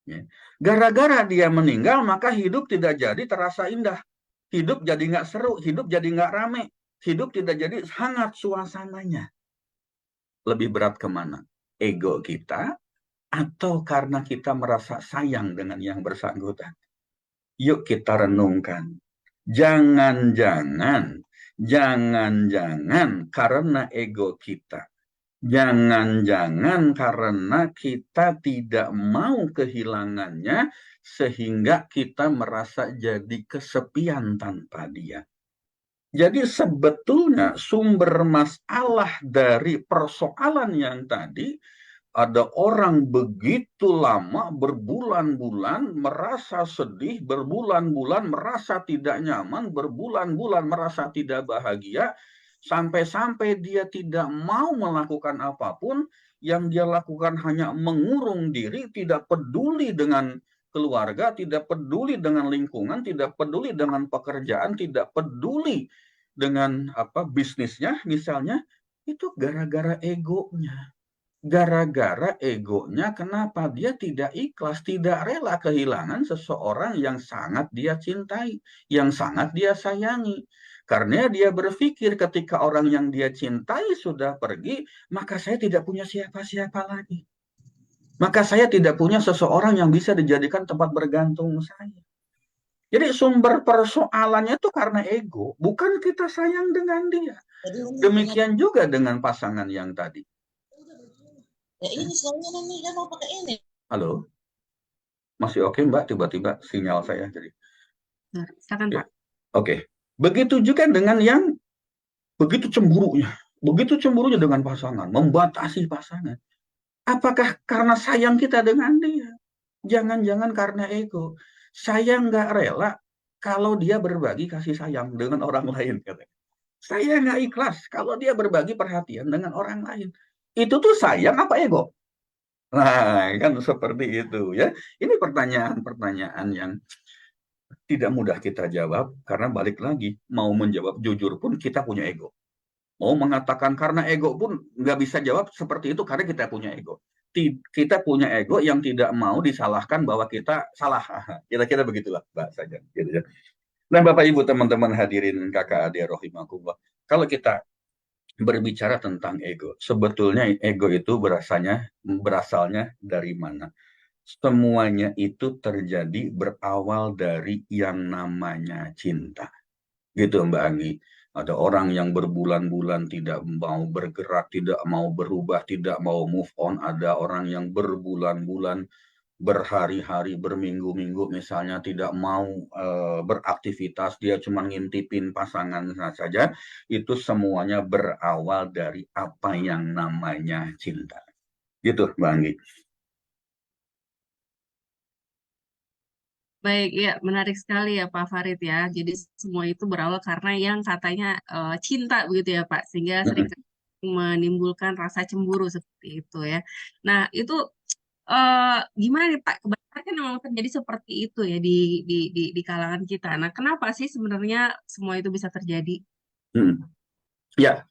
Ya. Gara-gara dia meninggal, maka hidup tidak jadi terasa indah. Hidup jadi nggak seru, hidup jadi nggak rame, hidup tidak jadi hangat suasananya. Lebih berat kemana? Ego kita atau karena kita merasa sayang dengan yang bersangkutan? Yuk kita renungkan. Jangan-jangan karena ego kita. Jangan-jangan karena kita tidak mau kehilangannya sehingga kita merasa jadi kesepian tanpa dia. Jadi sebetulnya sumber masalah dari persoalan yang tadi, ada orang begitu lama berbulan-bulan merasa sedih, berbulan-bulan merasa tidak nyaman, berbulan-bulan merasa tidak bahagia, sampai-sampai dia tidak mau melakukan apapun, yang dia lakukan hanya mengurung diri, tidak peduli dengan keluarga, tidak peduli dengan lingkungan, tidak peduli dengan pekerjaan, tidak peduli dengan bisnisnya misalnya, itu gara-gara egonya. Gara-gara egonya, kenapa dia tidak ikhlas, tidak rela kehilangan seseorang yang sangat dia cintai, yang sangat dia sayangi. Karena dia berpikir ketika orang yang dia cintai sudah pergi, maka saya tidak punya siapa-siapa lagi. Maka saya tidak punya seseorang yang bisa dijadikan tempat bergantung saya. Jadi sumber persoalannya itu karena ego, bukan kita sayang dengan dia. Demikian juga dengan pasangan yang tadi. Ya ini soalnya nih kan mau pakai ini. Halo, masih oke Mbak? Tiba-tiba sinyal saya jadi. Silakan Pak. Oke, begitu juga dengan yang begitu cemburunya dengan pasangan, membatasi pasangan. Apakah karena sayang kita dengan dia? Jangan-jangan karena ego. Saya nggak rela kalau dia berbagi kasih sayang dengan orang lain. Saya nggak ikhlas kalau dia berbagi perhatian dengan orang lain. Itu tuh sayang apa ego? Nah, kan seperti itu ya. Ini pertanyaan-pertanyaan yang tidak mudah kita jawab, karena balik lagi, mau menjawab jujur pun kita punya ego. Mau mengatakan karena ego pun nggak bisa jawab seperti itu, karena kita punya ego. Kita punya ego yang tidak mau disalahkan bahwa kita salah. Kira-kira begitulah bahasanya. Gitu ya. Nah, Bapak Ibu teman-teman hadirin kakak adik rohimakumullah, kalau kita berbicara tentang ego, sebetulnya ego itu berasalnya dari mana? Semuanya itu terjadi berawal dari yang namanya cinta. Gitu Mbak Anggi. Ada orang yang berbulan-bulan tidak mau bergerak, tidak mau berubah, tidak mau move on. Ada orang yang berbulan-bulan, berhari-hari, berminggu-minggu misalnya tidak mau beraktivitas, dia cuma ngintipin pasangan saja. Itu semuanya berawal dari apa yang namanya cinta. Gitu Mbak Anggi. Baik, ya menarik sekali ya Pak Farid ya. Jadi semua itu berawal karena yang katanya cinta begitu ya Pak, sehingga sering menimbulkan rasa cemburu seperti itu ya. Nah itu gimana nih Pak? Kebanyakan kan memang terjadi seperti itu ya di kalangan kita. Nah kenapa sih sebenarnya semua itu bisa terjadi? Ya,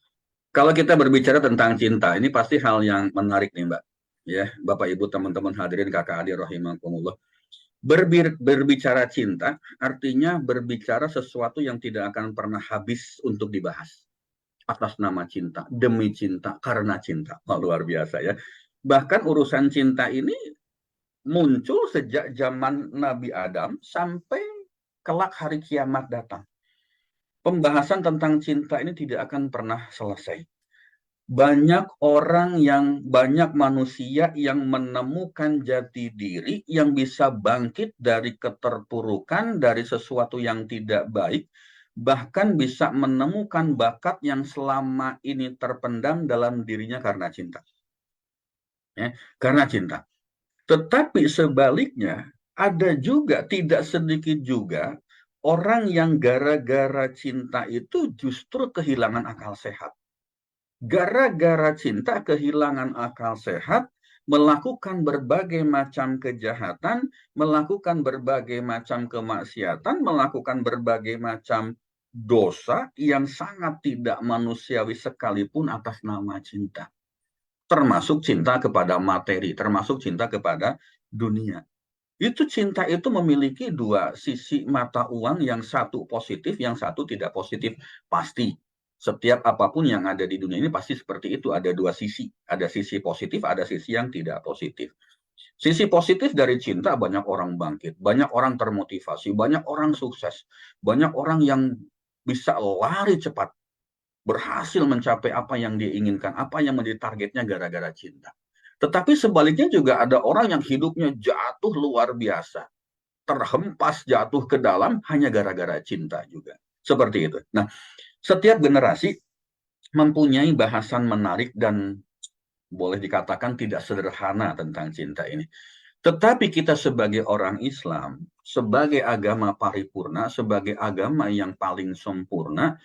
kalau kita berbicara tentang cinta, ini pasti hal yang menarik nih Mbak. Ya, Bapak Ibu teman-teman hadirin kakak adik rahimakumullah. Berbicara cinta artinya berbicara sesuatu yang tidak akan pernah habis untuk dibahas. Atas nama cinta, demi cinta, karena cinta. Oh, luar biasa ya. Bahkan urusan cinta ini muncul sejak zaman Nabi Adam sampai kelak hari kiamat datang. Pembahasan tentang cinta ini tidak akan pernah selesai. Banyak manusia yang menemukan jati diri, yang bisa bangkit dari keterpurukan, dari sesuatu yang tidak baik, bahkan bisa menemukan bakat yang selama ini terpendam dalam dirinya karena cinta. Ya, karena cinta. Tetapi sebaliknya, ada juga, tidak sedikit juga, orang yang gara-gara cinta itu justru kehilangan akal sehat. Gara-gara cinta kehilangan akal sehat, melakukan berbagai macam kejahatan, melakukan berbagai macam kemaksiatan, melakukan berbagai macam dosa yang sangat tidak manusiawi sekalipun atas nama cinta. Termasuk cinta kepada materi, termasuk cinta kepada dunia. Itu cinta itu memiliki dua sisi mata uang, yang satu positif, yang satu tidak positif. Pasti. Setiap apapun yang ada di dunia ini pasti seperti itu. Ada dua sisi. Ada sisi positif, ada sisi yang tidak positif. Sisi positif dari cinta, banyak orang bangkit, banyak orang termotivasi, banyak orang sukses, banyak orang yang bisa lari cepat, berhasil mencapai apa yang dia inginkan, apa yang menjadi targetnya gara-gara cinta. Tetapi sebaliknya juga ada orang yang hidupnya jatuh luar biasa, terhempas jatuh ke dalam hanya gara-gara cinta juga. Seperti itu. Nah, setiap generasi mempunyai bahasan menarik dan boleh dikatakan tidak sederhana tentang cinta ini. Tetapi kita sebagai orang Islam, sebagai agama paripurna, sebagai agama yang paling sempurna,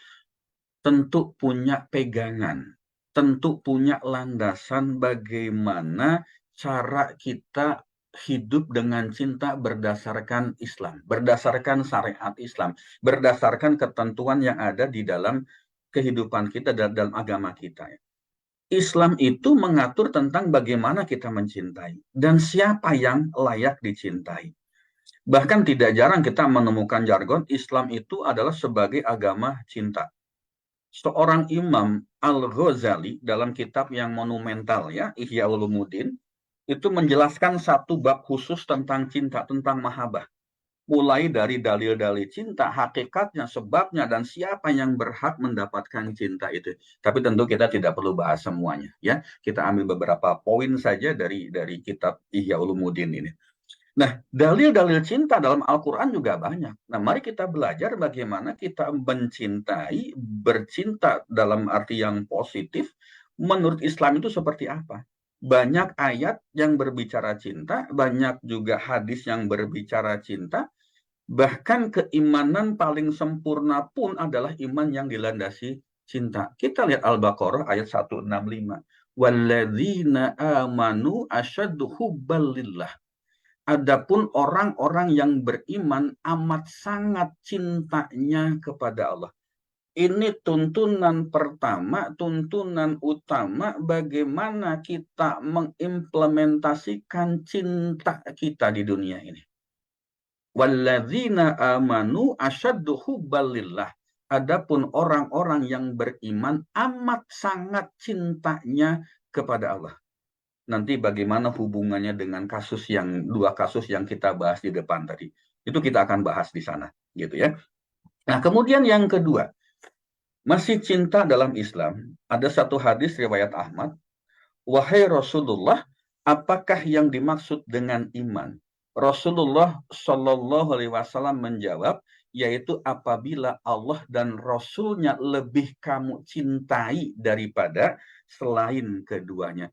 tentu punya pegangan, tentu punya landasan bagaimana cara kita hidup dengan cinta berdasarkan Islam, berdasarkan syariat Islam, berdasarkan ketentuan yang ada di dalam kehidupan kita dan dalam agama kita. Islam itu mengatur tentang bagaimana kita mencintai dan siapa yang layak dicintai. Bahkan tidak jarang kita menemukan jargon Islam itu adalah sebagai agama cinta. Seorang Imam Al-Ghazali dalam kitab yang monumental ya, Ihya Ulumuddin, itu menjelaskan satu bab khusus tentang cinta, tentang mahabbah. Mulai dari dalil-dalil cinta, hakikatnya, sebabnya, dan siapa yang berhak mendapatkan cinta itu. Tapi tentu kita tidak perlu bahas semuanya. Ya, kita ambil beberapa poin saja dari kitab Ihya Ulumuddin ini. Nah, dalil-dalil cinta dalam Al-Quran juga banyak. Nah, mari kita belajar bagaimana kita mencintai, bercinta dalam arti yang positif, menurut Islam itu seperti apa. Banyak ayat yang berbicara cinta, banyak juga hadis yang berbicara cinta, bahkan keimanan paling sempurna pun adalah iman yang dilandasi cinta. Kita lihat Al-Baqarah ayat 165. Walladzina amanu asyaddu hubban lillah. Adapun orang-orang yang beriman amat sangat cintanya kepada Allah. Ini tuntunan pertama, tuntunan utama bagaimana kita mengimplementasikan cinta kita di dunia ini. Walladzina amanu asyaddu hubban lillah. Adapun orang-orang yang beriman amat sangat cintanya kepada Allah. Nanti bagaimana hubungannya dengan dua kasus yang kita bahas di depan tadi. Itu kita akan bahas di sana, gitu ya. Nah, kemudian yang kedua, masih cinta dalam Islam. Ada satu hadis riwayat Ahmad, wahai Rasulullah, apakah yang dimaksud dengan iman? Rasulullah Shallallahu Alaihi Wasallam menjawab, yaitu apabila Allah dan Rasulnya lebih kamu cintai daripada selain keduanya.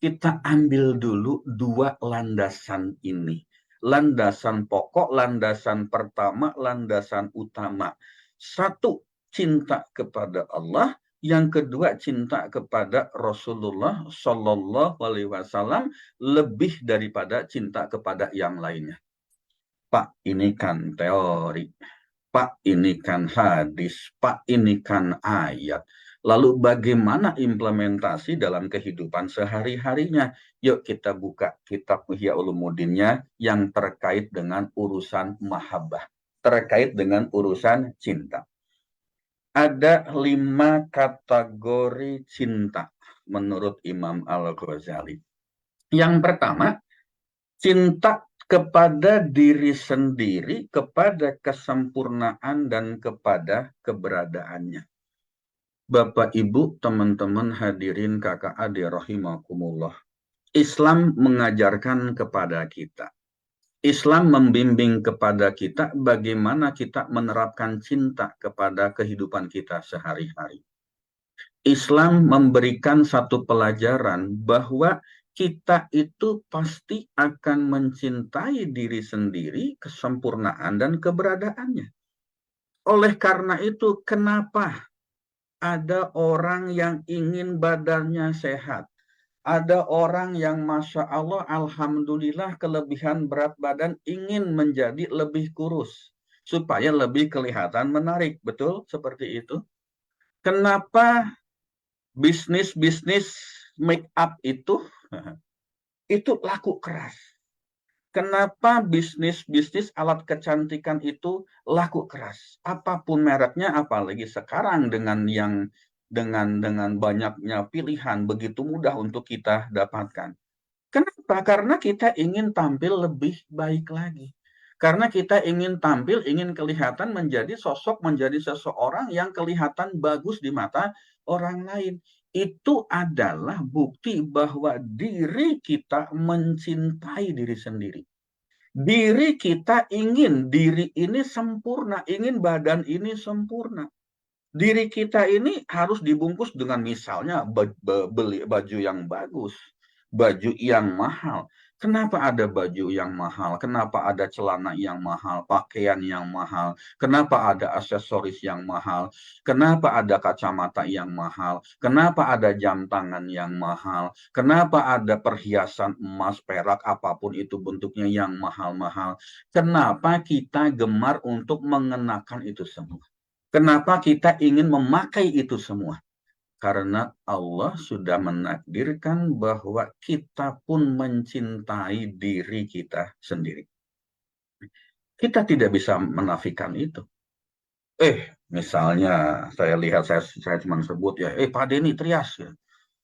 Kita ambil dulu dua landasan ini. Landasan pokok, landasan pertama, landasan utama. Satu, cinta kepada Allah. Yang kedua, cinta kepada Rasulullah Shallallahu Alaihi Wasallam lebih daripada cinta kepada yang lainnya. Pak, ini kan teori. Pak, ini kan hadis. Pak, ini kan ayat. Lalu bagaimana implementasi dalam kehidupan sehari-harinya? Yuk kita buka kitab Ihya Ulumuddinnya yang terkait dengan urusan mahabbah. Terkait dengan urusan cinta. Ada 5 kategori cinta menurut Imam Al-Ghazali. Yang pertama, cinta kepada diri sendiri, kepada kesempurnaan dan kepada keberadaannya. Bapak, Ibu, teman-teman hadirin kakak adik rahimakumullah. Islam mengajarkan kepada kita. Islam membimbing kepada kita bagaimana kita menerapkan cinta kepada kehidupan kita sehari-hari. Islam memberikan satu pelajaran bahwa kita itu pasti akan mencintai diri sendiri, kesempurnaan dan keberadaannya. Oleh karena itu, kenapa ada orang yang ingin badannya sehat? Ada orang yang Masya Allah, Alhamdulillah kelebihan berat badan ingin menjadi lebih kurus. Supaya lebih kelihatan menarik. Betul? Seperti itu. Kenapa bisnis-bisnis make up itu laku keras? Kenapa bisnis-bisnis alat kecantikan itu laku keras? Apapun mereknya, apalagi sekarang dengan banyaknya pilihan begitu mudah untuk kita dapatkan. Kenapa? Karena kita ingin tampil lebih baik lagi. Karena kita ingin tampil, ingin kelihatan menjadi sosok, menjadi seseorang yang kelihatan bagus di mata orang lain. Itu adalah bukti bahwa diri kita mencintai diri sendiri. Diri kita ingin diri ini sempurna, ingin badan ini sempurna. Diri kita ini harus dibungkus dengan misalnya beli baju yang bagus, baju yang mahal. Kenapa ada baju yang mahal? Kenapa ada celana yang mahal, pakaian yang mahal? Kenapa ada aksesoris yang mahal? Kenapa ada kacamata yang mahal? Kenapa ada jam tangan yang mahal? Kenapa ada perhiasan emas, perak, apapun itu bentuknya yang mahal-mahal? Kenapa kita gemar untuk mengenakan itu semua? Kenapa kita ingin memakai itu semua? Karena Allah sudah menakdirkan bahwa kita pun mencintai diri kita sendiri. Kita tidak bisa menafikan itu. Misalnya saya lihat, saya cuma sebut ya, Pak Denny Trias ya.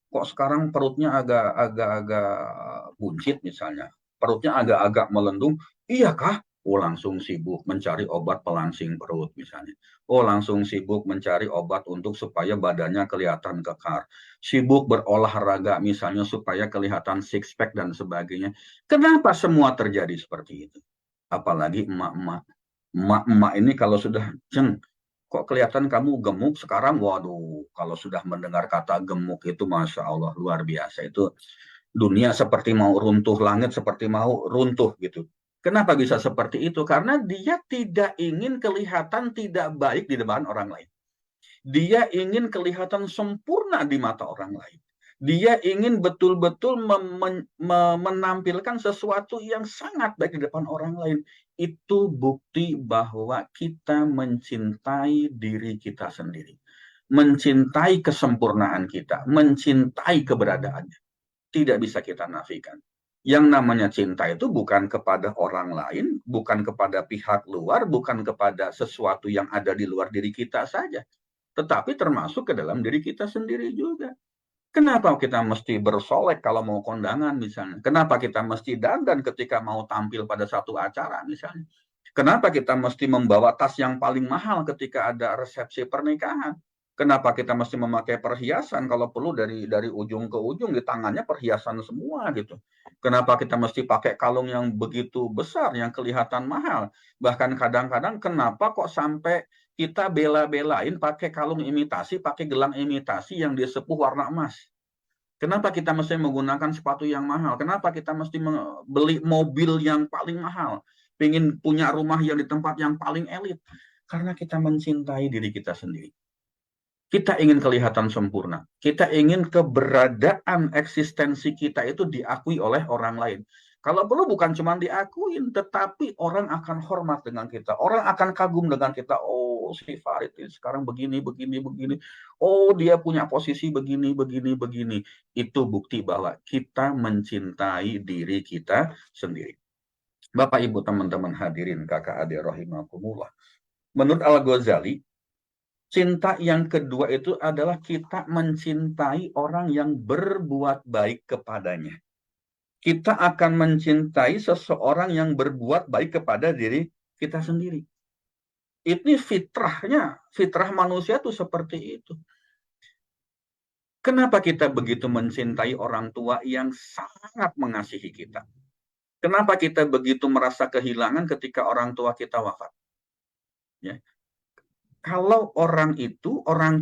Kok sekarang perutnya agak buncit misalnya. Perutnya agak-agak melendung. Iya kah? Langsung sibuk mencari obat pelangsing perut misalnya. Langsung sibuk mencari obat untuk supaya badannya kelihatan kekar. Sibuk berolahraga misalnya supaya kelihatan six pack dan sebagainya. Kenapa semua terjadi seperti itu? Apalagi emak-emak. Emak-emak ini kalau sudah kok kelihatan kamu gemuk sekarang, waduh, kalau sudah mendengar kata gemuk itu Masya Allah luar biasa. Itu dunia seperti mau runtuh, langit seperti mau runtuh gitu. Kenapa bisa seperti itu? Karena dia tidak ingin kelihatan tidak baik di depan orang lain. Dia ingin kelihatan sempurna di mata orang lain. Dia ingin betul-betul menampilkan sesuatu yang sangat baik di depan orang lain. Itu bukti bahwa kita mencintai diri kita sendiri. Mencintai kesempurnaan kita. Mencintai keberadaannya. Tidak bisa kita nafikan. Yang namanya cinta itu bukan kepada orang lain, bukan kepada pihak luar, bukan kepada sesuatu yang ada di luar diri kita saja, tetapi termasuk ke dalam diri kita sendiri juga. Kenapa kita mesti bersolek kalau mau kondangan misalnya? Kenapa kita mesti dandan ketika mau tampil pada satu acara misalnya? Kenapa kita mesti membawa tas yang paling mahal ketika ada resepsi pernikahan? Kenapa kita mesti memakai perhiasan kalau perlu dari ujung ke ujung di tangannya perhiasan semua gitu? Kenapa kita mesti pakai kalung yang begitu besar yang kelihatan mahal? Bahkan kadang-kadang kenapa kok sampai kita bela-belain pakai kalung imitasi, pakai gelang imitasi yang disepuh warna emas? Kenapa kita mesti menggunakan sepatu yang mahal? Kenapa kita mesti beli mobil yang paling mahal? Pengen punya rumah yang di tempat yang paling elit? Karena kita mencintai diri kita sendiri. Kita ingin kelihatan sempurna. Kita ingin keberadaan eksistensi kita itu diakui oleh orang lain. Kalau perlu bukan cuma diakuin, tetapi orang akan hormat dengan kita. Orang akan kagum dengan kita. Oh, si Farid ini sekarang begini. Oh, dia punya posisi begini. Itu bukti bahwa kita mencintai diri kita sendiri. Bapak, Ibu, teman-teman hadirin, kakak adik rahimakumullah. Menurut Al-Ghazali, cinta yang kedua itu adalah kita mencintai orang yang berbuat baik kepadanya. Kita akan mencintai seseorang yang berbuat baik kepada diri kita sendiri. Ini fitrahnya, fitrah manusia itu seperti itu. Kenapa kita begitu mencintai orang tua yang sangat mengasihi kita? Kenapa kita begitu merasa kehilangan ketika orang tua kita wafat? Ya. Kalau orang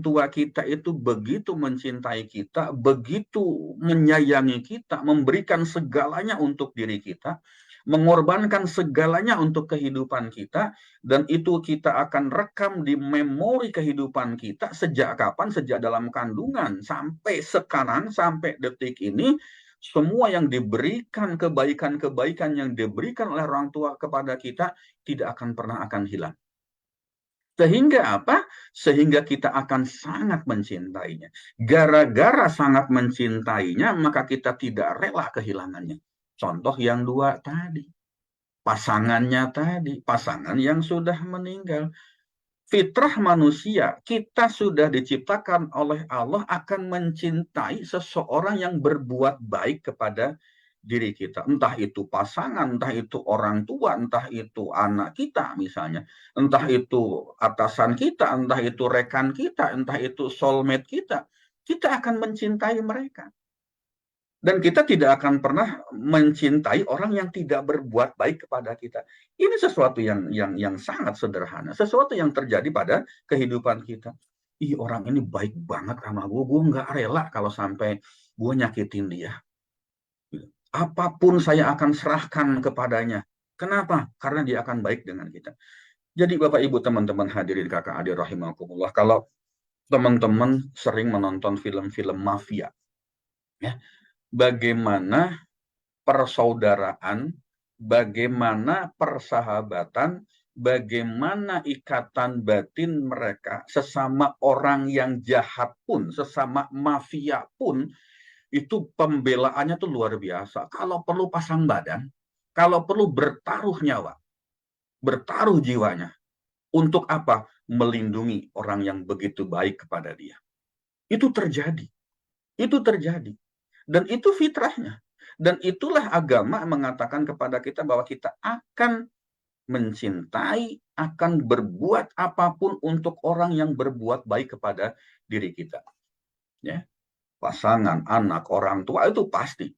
tua kita itu begitu mencintai kita, begitu menyayangi kita, memberikan segalanya untuk diri kita, mengorbankan segalanya untuk kehidupan kita, dan itu kita akan rekam di memori kehidupan kita sejak kapan? Sejak dalam kandungan sampai sekarang, sampai detik ini, semua yang diberikan, kebaikan-kebaikan yang diberikan oleh orang tua kepada kita tidak akan pernah akan hilang. Sehingga apa? Sehingga kita akan sangat mencintainya. Gara-gara sangat mencintainya, maka kita tidak rela kehilangannya. Contoh yang dua tadi. Pasangannya tadi. Pasangan yang sudah meninggal. Fitrah manusia, kita sudah diciptakan oleh Allah akan mencintai seseorang yang berbuat baik kepada diri kita, entah itu pasangan, entah itu orang tua, entah itu anak kita misalnya, entah itu atasan kita, entah itu rekan kita, entah itu soulmate kita akan mencintai mereka. Dan kita tidak akan pernah mencintai orang yang tidak berbuat baik kepada kita. Ini sesuatu yang sangat sederhana, sesuatu yang terjadi pada kehidupan kita. Ih, orang ini baik banget sama gue nggak rela kalau sampai gue nyakitin dia. Apapun saya akan serahkan kepadanya. Kenapa? Karena dia akan baik dengan kita. Jadi Bapak Ibu teman-teman hadirin kakak adik rahimakumullah, kalau teman-teman sering menonton film-film mafia, ya, bagaimana persaudaraan, bagaimana persahabatan, bagaimana ikatan batin mereka sesama orang yang jahat pun, sesama mafia pun, itu pembelaannya tuh luar biasa. Kalau perlu pasang badan, kalau perlu bertaruh nyawa, bertaruh jiwanya. Untuk apa? Melindungi orang yang begitu baik kepada dia. Itu terjadi. Itu terjadi. Dan itu fitrahnya. Dan itulah agama mengatakan kepada kita bahwa kita akan mencintai, akan berbuat apapun untuk orang yang berbuat baik kepada diri kita. Ya. Pasangan, anak, orang tua itu pasti.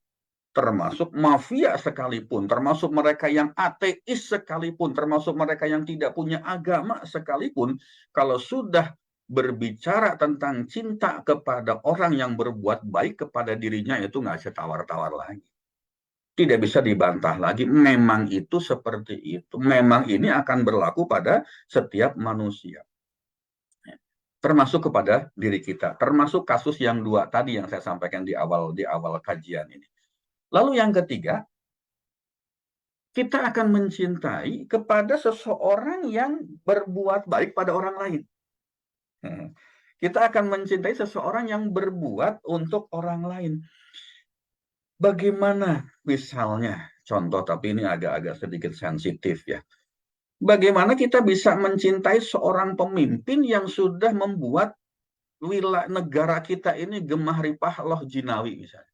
Termasuk mafia sekalipun, termasuk mereka yang ateis sekalipun, termasuk mereka yang tidak punya agama sekalipun, kalau sudah berbicara tentang cinta kepada orang yang berbuat baik kepada dirinya, itu nggak bisa tawar-tawar lagi. Tidak bisa dibantah lagi, memang itu seperti itu. Memang ini akan berlaku pada setiap manusia. Termasuk kepada diri kita, termasuk kasus yang dua tadi yang saya sampaikan di awal kajian ini. Lalu yang ketiga, kita akan mencintai kepada seseorang yang berbuat baik pada orang lain. Kita akan mencintai seseorang yang berbuat untuk orang lain. Bagaimana misalnya, contoh tapi ini agak-agak sedikit sensitif ya. Bagaimana kita bisa mencintai seorang pemimpin yang sudah membuat wilayah negara kita ini gemah ripah loh jinawi misalnya.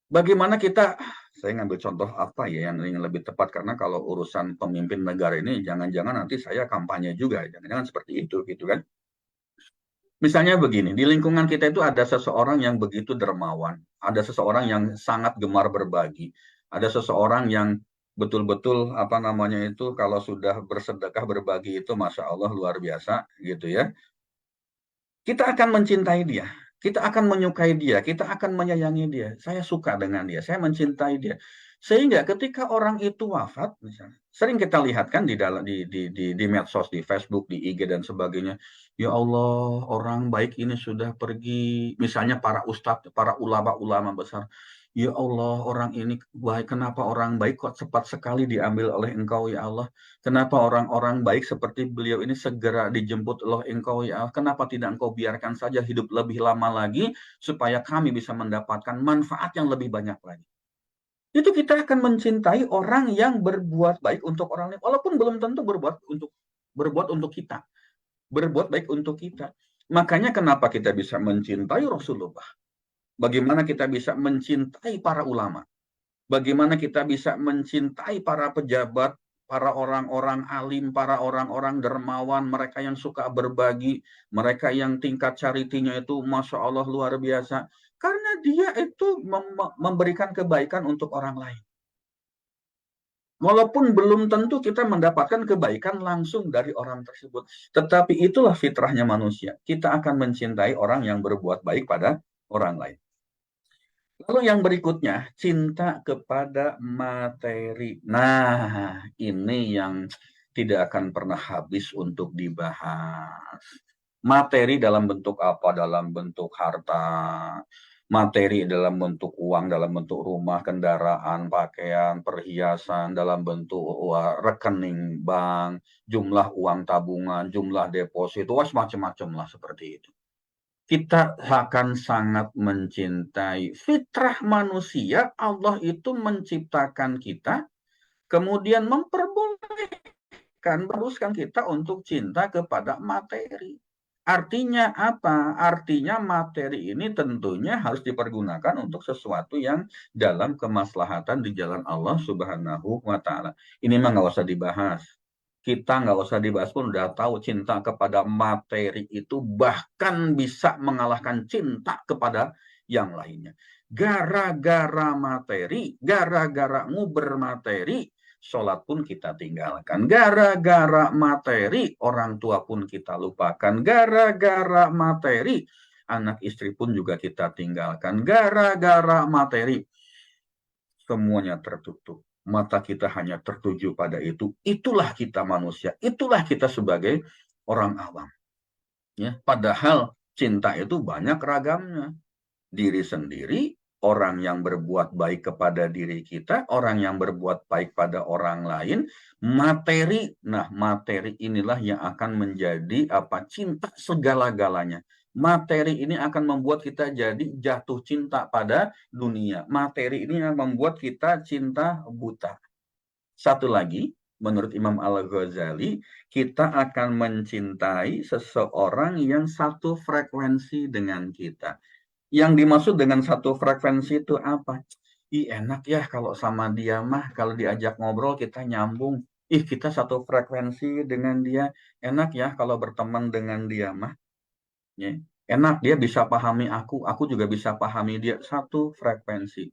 Bagaimana kita, saya ngambil contoh apa ya yang lebih tepat, karena kalau urusan pemimpin negara ini jangan-jangan nanti saya kampanye juga, jangan-jangan seperti itu gitu kan. Misalnya begini, di lingkungan kita itu ada seseorang yang begitu dermawan, ada seseorang yang sangat gemar berbagi, ada seseorang yang betul-betul apa namanya itu kalau sudah bersedekah berbagi itu Masya Allah luar biasa gitu ya. Kita akan mencintai dia, kita akan menyukai dia, kita akan menyayangi dia. Saya suka dengan dia, saya mencintai dia. Sehingga ketika orang itu wafat, misalnya, sering kita lihat kan di medsos, di Facebook, di IG dan sebagainya. Ya Allah, orang baik ini sudah pergi. Misalnya para ustadz, para ulama-ulama besar. Ya Allah, orang ini baik. Kenapa orang baik kok cepat sekali diambil oleh Engkau ya Allah? Kenapa orang-orang baik seperti beliau ini segera dijemput oleh Engkau ya Allah? Kenapa tidak Engkau biarkan saja hidup lebih lama lagi supaya kami bisa mendapatkan manfaat yang lebih banyak lagi? Itu kita akan mencintai orang yang berbuat baik untuk orang lain, walaupun belum tentu berbuat untuk kita, berbuat baik untuk kita. Makanya kenapa kita bisa mencintai Rasulullah? Bagaimana kita bisa mencintai para ulama? Bagaimana kita bisa mencintai para pejabat, para orang-orang alim, para orang-orang dermawan, mereka yang suka berbagi, mereka yang tingkat charity-nya itu Masya Allah luar biasa. Karena dia itu memberikan kebaikan untuk orang lain. Walaupun belum tentu kita mendapatkan kebaikan langsung dari orang tersebut. Tetapi itulah fitrahnya manusia. Kita akan mencintai orang yang berbuat baik pada orang lain. Lalu yang berikutnya, cinta kepada materi. Nah, ini yang tidak akan pernah habis untuk dibahas. Materi dalam bentuk apa? Dalam bentuk harta, materi dalam bentuk uang, dalam bentuk rumah, kendaraan, pakaian, perhiasan, dalam bentuk rekening bank, jumlah uang tabungan, jumlah deposito, macam-macam lah seperti itu. Kita akan sangat mencintai fitrah manusia. Allah itu menciptakan kita, kemudian memperbolehkan, beruskan kita untuk cinta kepada materi. Artinya apa? Artinya materi ini tentunya harus dipergunakan untuk sesuatu yang dalam kemaslahatan di jalan Allah Subhanahu wa Ta'ala. Ini mah nggak usah dibahas. Kita nggak usah dibahas pun udah tahu cinta kepada materi itu bahkan bisa mengalahkan cinta kepada yang lainnya. Gara-gara materi, gara-gara nguber materi, sholat pun kita tinggalkan. Gara-gara materi, orang tua pun kita lupakan. Gara-gara materi, anak istri pun juga kita tinggalkan. Gara-gara materi, semuanya tertutup. Mata kita hanya tertuju pada itu. Itulah kita manusia. Itulah kita sebagai orang awam. Ya, padahal cinta itu banyak ragamnya. Diri sendiri, orang yang berbuat baik kepada diri kita, orang yang berbuat baik pada orang lain, materi. Nah, materi inilah yang akan menjadi cinta segala-galanya. Materi ini akan membuat kita jadi jatuh cinta pada dunia. Materi ini yang membuat kita cinta buta. Satu lagi, menurut Imam Al-Ghazali, kita akan mencintai seseorang yang satu frekuensi dengan kita. Yang dimaksud dengan satu frekuensi itu apa? Ih, enak ya kalau sama dia mah, kalau diajak ngobrol kita nyambung. Ih, kita satu frekuensi dengan dia. Enak ya kalau berteman dengan dia mah. Ya. Enak, dia bisa pahami aku juga bisa pahami dia. Satu frekuensi.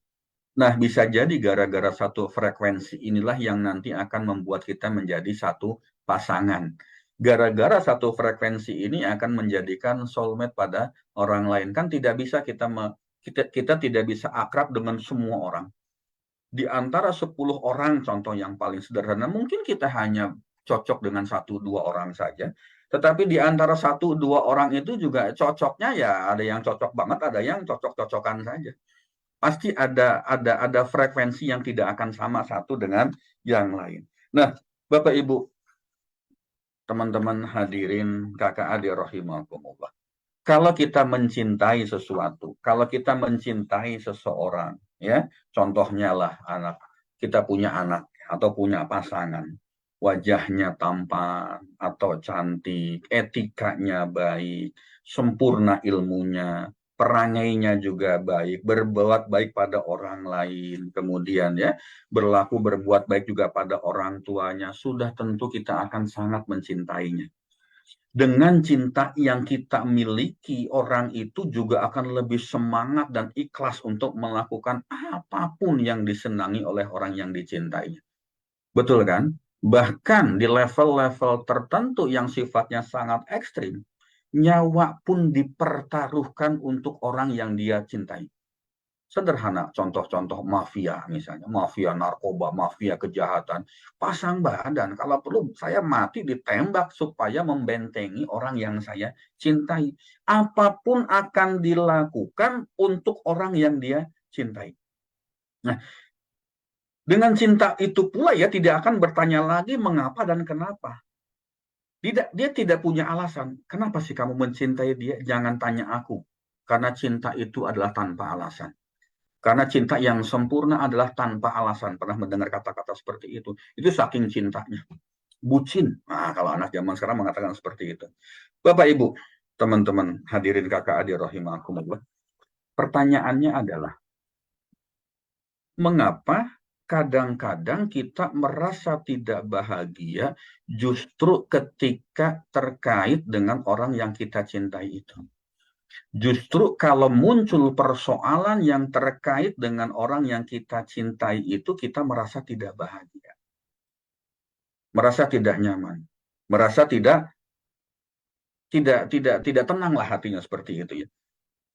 Nah, bisa jadi gara-gara satu frekuensi inilah yang nanti akan membuat kita menjadi satu pasangan. Gara-gara satu frekuensi ini akan menjadikan soulmate pada orang lain. Kan tidak bisa kita tidak bisa akrab dengan semua orang. Di antara 10 orang, contoh yang paling sederhana, mungkin kita hanya cocok dengan 1-2 orang saja. Tetapi di antara 1-2 orang itu juga cocoknya ya ada yang cocok banget, ada yang cocok-cocokan saja. Pasti ada frekuensi yang tidak akan sama satu dengan yang lain. Nah, Bapak Ibu, teman-teman hadirin kakak adik rahimakumullah. Kalau kita mencintai sesuatu, kalau kita mencintai seseorang, ya, contohnya lah kita punya anak atau punya pasangan, wajahnya tampan atau cantik, etikanya baik, sempurna ilmunya, perangainya juga baik, berbuat baik pada orang lain, kemudian ya berbuat baik juga pada orang tuanya, sudah tentu kita akan sangat mencintainya. Dengan cinta yang kita miliki, orang itu juga akan lebih semangat dan ikhlas untuk melakukan apapun yang disenangi oleh orang yang dicintainya. Betul kan? Bahkan di level-level tertentu yang sifatnya sangat ekstrim, nyawa pun dipertaruhkan untuk orang yang dia cintai. Sederhana, contoh-contoh mafia misalnya, mafia narkoba, mafia kejahatan. Pasang badan, kalau perlu saya mati ditembak supaya membentengi orang yang saya cintai. Apapun akan dilakukan untuk orang yang dia cintai. Nah, dengan cinta itu pula ya tidak akan bertanya lagi mengapa dan kenapa. Dia tidak punya alasan. Kenapa sih kamu mencintai dia? Jangan tanya aku. Karena cinta itu adalah tanpa alasan. Karena cinta yang sempurna adalah tanpa alasan. Pernah mendengar kata-kata seperti itu? Itu saking cintanya. Bucin. Nah, kalau anak zaman sekarang mengatakan seperti itu. Bapak, Ibu, teman-teman, hadirin kakak adik rahimakumullah. Pertanyaannya adalah, mengapa kadang-kadang kita merasa tidak bahagia justru ketika terkait dengan orang yang kita cintai itu? Justru kalau muncul persoalan yang terkait dengan orang yang kita cintai itu, kita merasa tidak bahagia. Merasa tidak nyaman. Merasa tidak tenanglah hatinya seperti itu ya.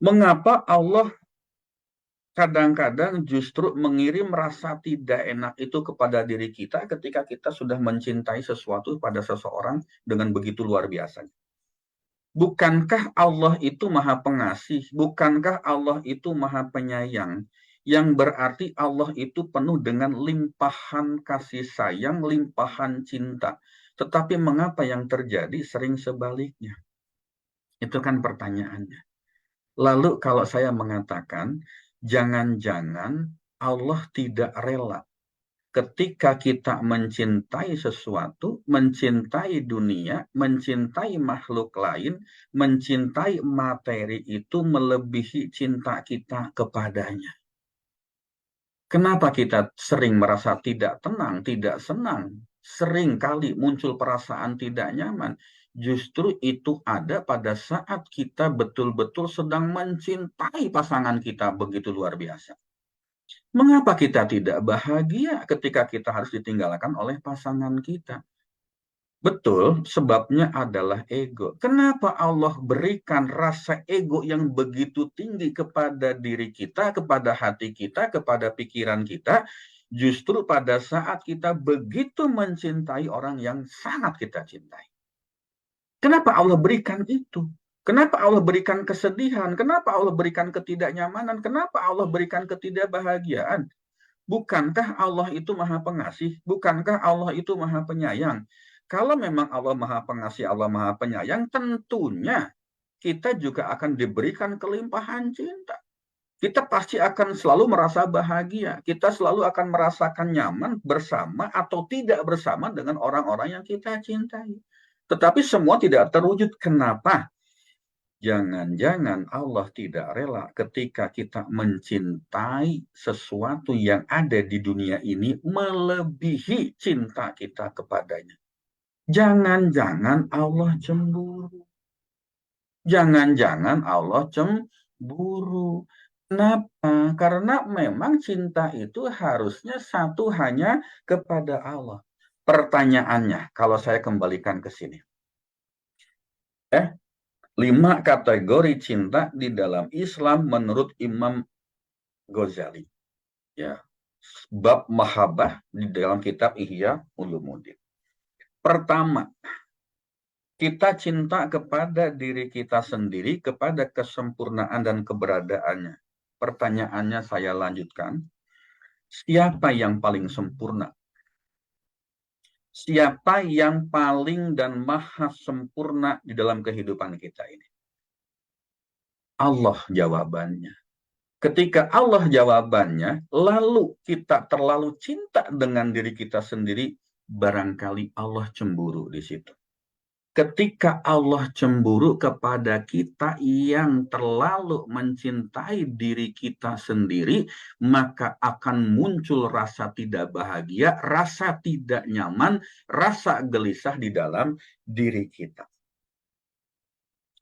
Mengapa Allah kadang-kadang justru mengirim rasa tidak enak itu kepada diri kita ketika kita sudah mencintai sesuatu pada seseorang dengan begitu luar biasa? Bukankah Allah itu maha pengasih? Bukankah Allah itu maha penyayang? Yang berarti Allah itu penuh dengan limpahan kasih sayang, limpahan cinta. Tetapi mengapa yang terjadi sering sebaliknya? Itu kan pertanyaannya. Lalu kalau saya mengatakan, jangan-jangan Allah tidak rela ketika kita mencintai sesuatu, mencintai dunia, mencintai makhluk lain, mencintai materi itu melebihi cinta kita kepadanya. Kenapa kita sering merasa tidak tenang, tidak senang, sering kali muncul perasaan tidak nyaman? Justru itu ada pada saat kita betul-betul sedang mencintai pasangan kita begitu luar biasa. Mengapa kita tidak bahagia ketika kita harus ditinggalkan oleh pasangan kita? Betul, sebabnya adalah ego. Kenapa Allah berikan rasa ego yang begitu tinggi kepada diri kita, kepada hati kita, kepada pikiran kita, justru pada saat kita begitu mencintai orang yang sangat kita cintai. Kenapa Allah berikan itu? Kenapa Allah berikan kesedihan? Kenapa Allah berikan ketidaknyamanan? Kenapa Allah berikan ketidakbahagiaan? Bukankah Allah itu maha pengasih? Bukankah Allah itu maha penyayang? Kalau memang Allah maha pengasih, Allah maha penyayang, tentunya kita juga akan diberikan kelimpahan cinta. Kita pasti akan selalu merasa bahagia. Kita selalu akan merasakan nyaman bersama atau tidak bersama dengan orang-orang yang kita cintai. Tetapi semua tidak terwujud. Kenapa? Jangan-jangan Allah tidak rela ketika kita mencintai sesuatu yang ada di dunia ini melebihi cinta kita kepadanya. Jangan-jangan Allah cemburu. Jangan-jangan Allah cemburu. Kenapa? Karena memang cinta itu harusnya satu hanya kepada Allah. Pertanyaannya, kalau saya kembalikan ke sini. 5 kategori cinta di dalam Islam menurut Imam Ghazali. Ya, bab mahabbah di dalam kitab Ihya Ulumuddin. Pertama, kita cinta kepada diri kita sendiri, kepada kesempurnaan dan keberadaannya. Pertanyaannya saya lanjutkan. Siapa yang paling sempurna? Siapa yang paling dan maha sempurna di dalam kehidupan kita ini? Allah jawabannya. Ketika Allah jawabannya, lalu kita terlalu cinta dengan diri kita sendiri, barangkali Allah cemburu di situ. Ketika Allah cemburu kepada kita yang terlalu mencintai diri kita sendiri, maka akan muncul rasa tidak bahagia, rasa tidak nyaman, rasa gelisah di dalam diri kita.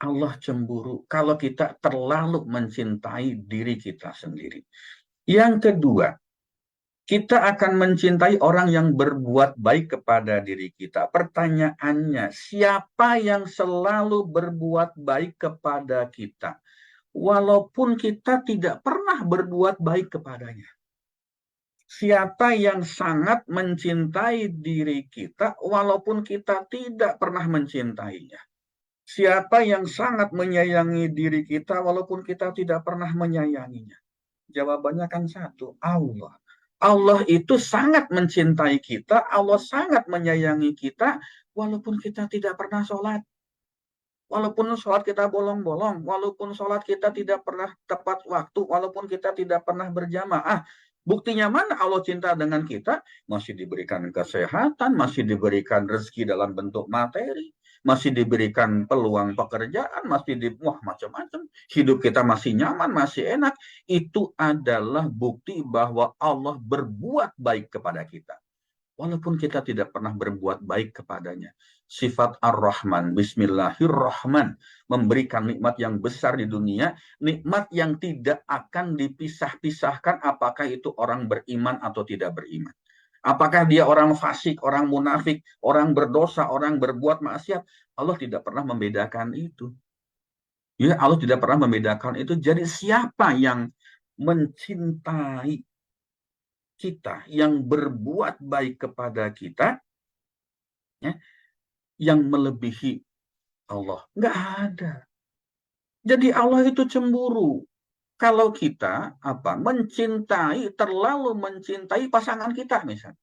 Allah cemburu kalau kita terlalu mencintai diri kita sendiri. Yang kedua, kita akan mencintai orang yang berbuat baik kepada diri kita. Pertanyaannya, siapa yang selalu berbuat baik kepada kita? Walaupun kita tidak pernah berbuat baik kepadanya. Siapa yang sangat mencintai diri kita walaupun kita tidak pernah mencintainya? Siapa yang sangat menyayangi diri kita walaupun kita tidak pernah menyayanginya? Jawabannya kan satu, Allah. Allah itu sangat mencintai kita, Allah sangat menyayangi kita, walaupun kita tidak pernah sholat. Walaupun sholat kita bolong-bolong, walaupun sholat kita tidak pernah tepat waktu, walaupun kita tidak pernah berjamaah. Buktinya mana Allah cinta dengan kita? Masih diberikan kesehatan, masih diberikan rezeki dalam bentuk materi, masih diberikan peluang pekerjaan, masih macam-macam. Hidup kita masih nyaman, masih enak. Itu adalah bukti bahwa Allah berbuat baik kepada kita. Walaupun kita tidak pernah berbuat baik kepadanya. Sifat Ar-Rahman, Bismillahirrahman, memberikan nikmat yang besar di dunia, nikmat yang tidak akan dipisah-pisahkan apakah itu orang beriman atau tidak beriman. Apakah dia orang fasik, orang munafik, orang berdosa, orang berbuat maksiat. Allah tidak pernah membedakan itu. Ya, Allah tidak pernah membedakan itu. Jadi siapa yang mencintai kita, yang berbuat baik kepada kita, ya, yang melebihi Allah? Nggak ada. Jadi Allah itu cemburu. Kalau kita terlalu mencintai pasangan kita misalnya.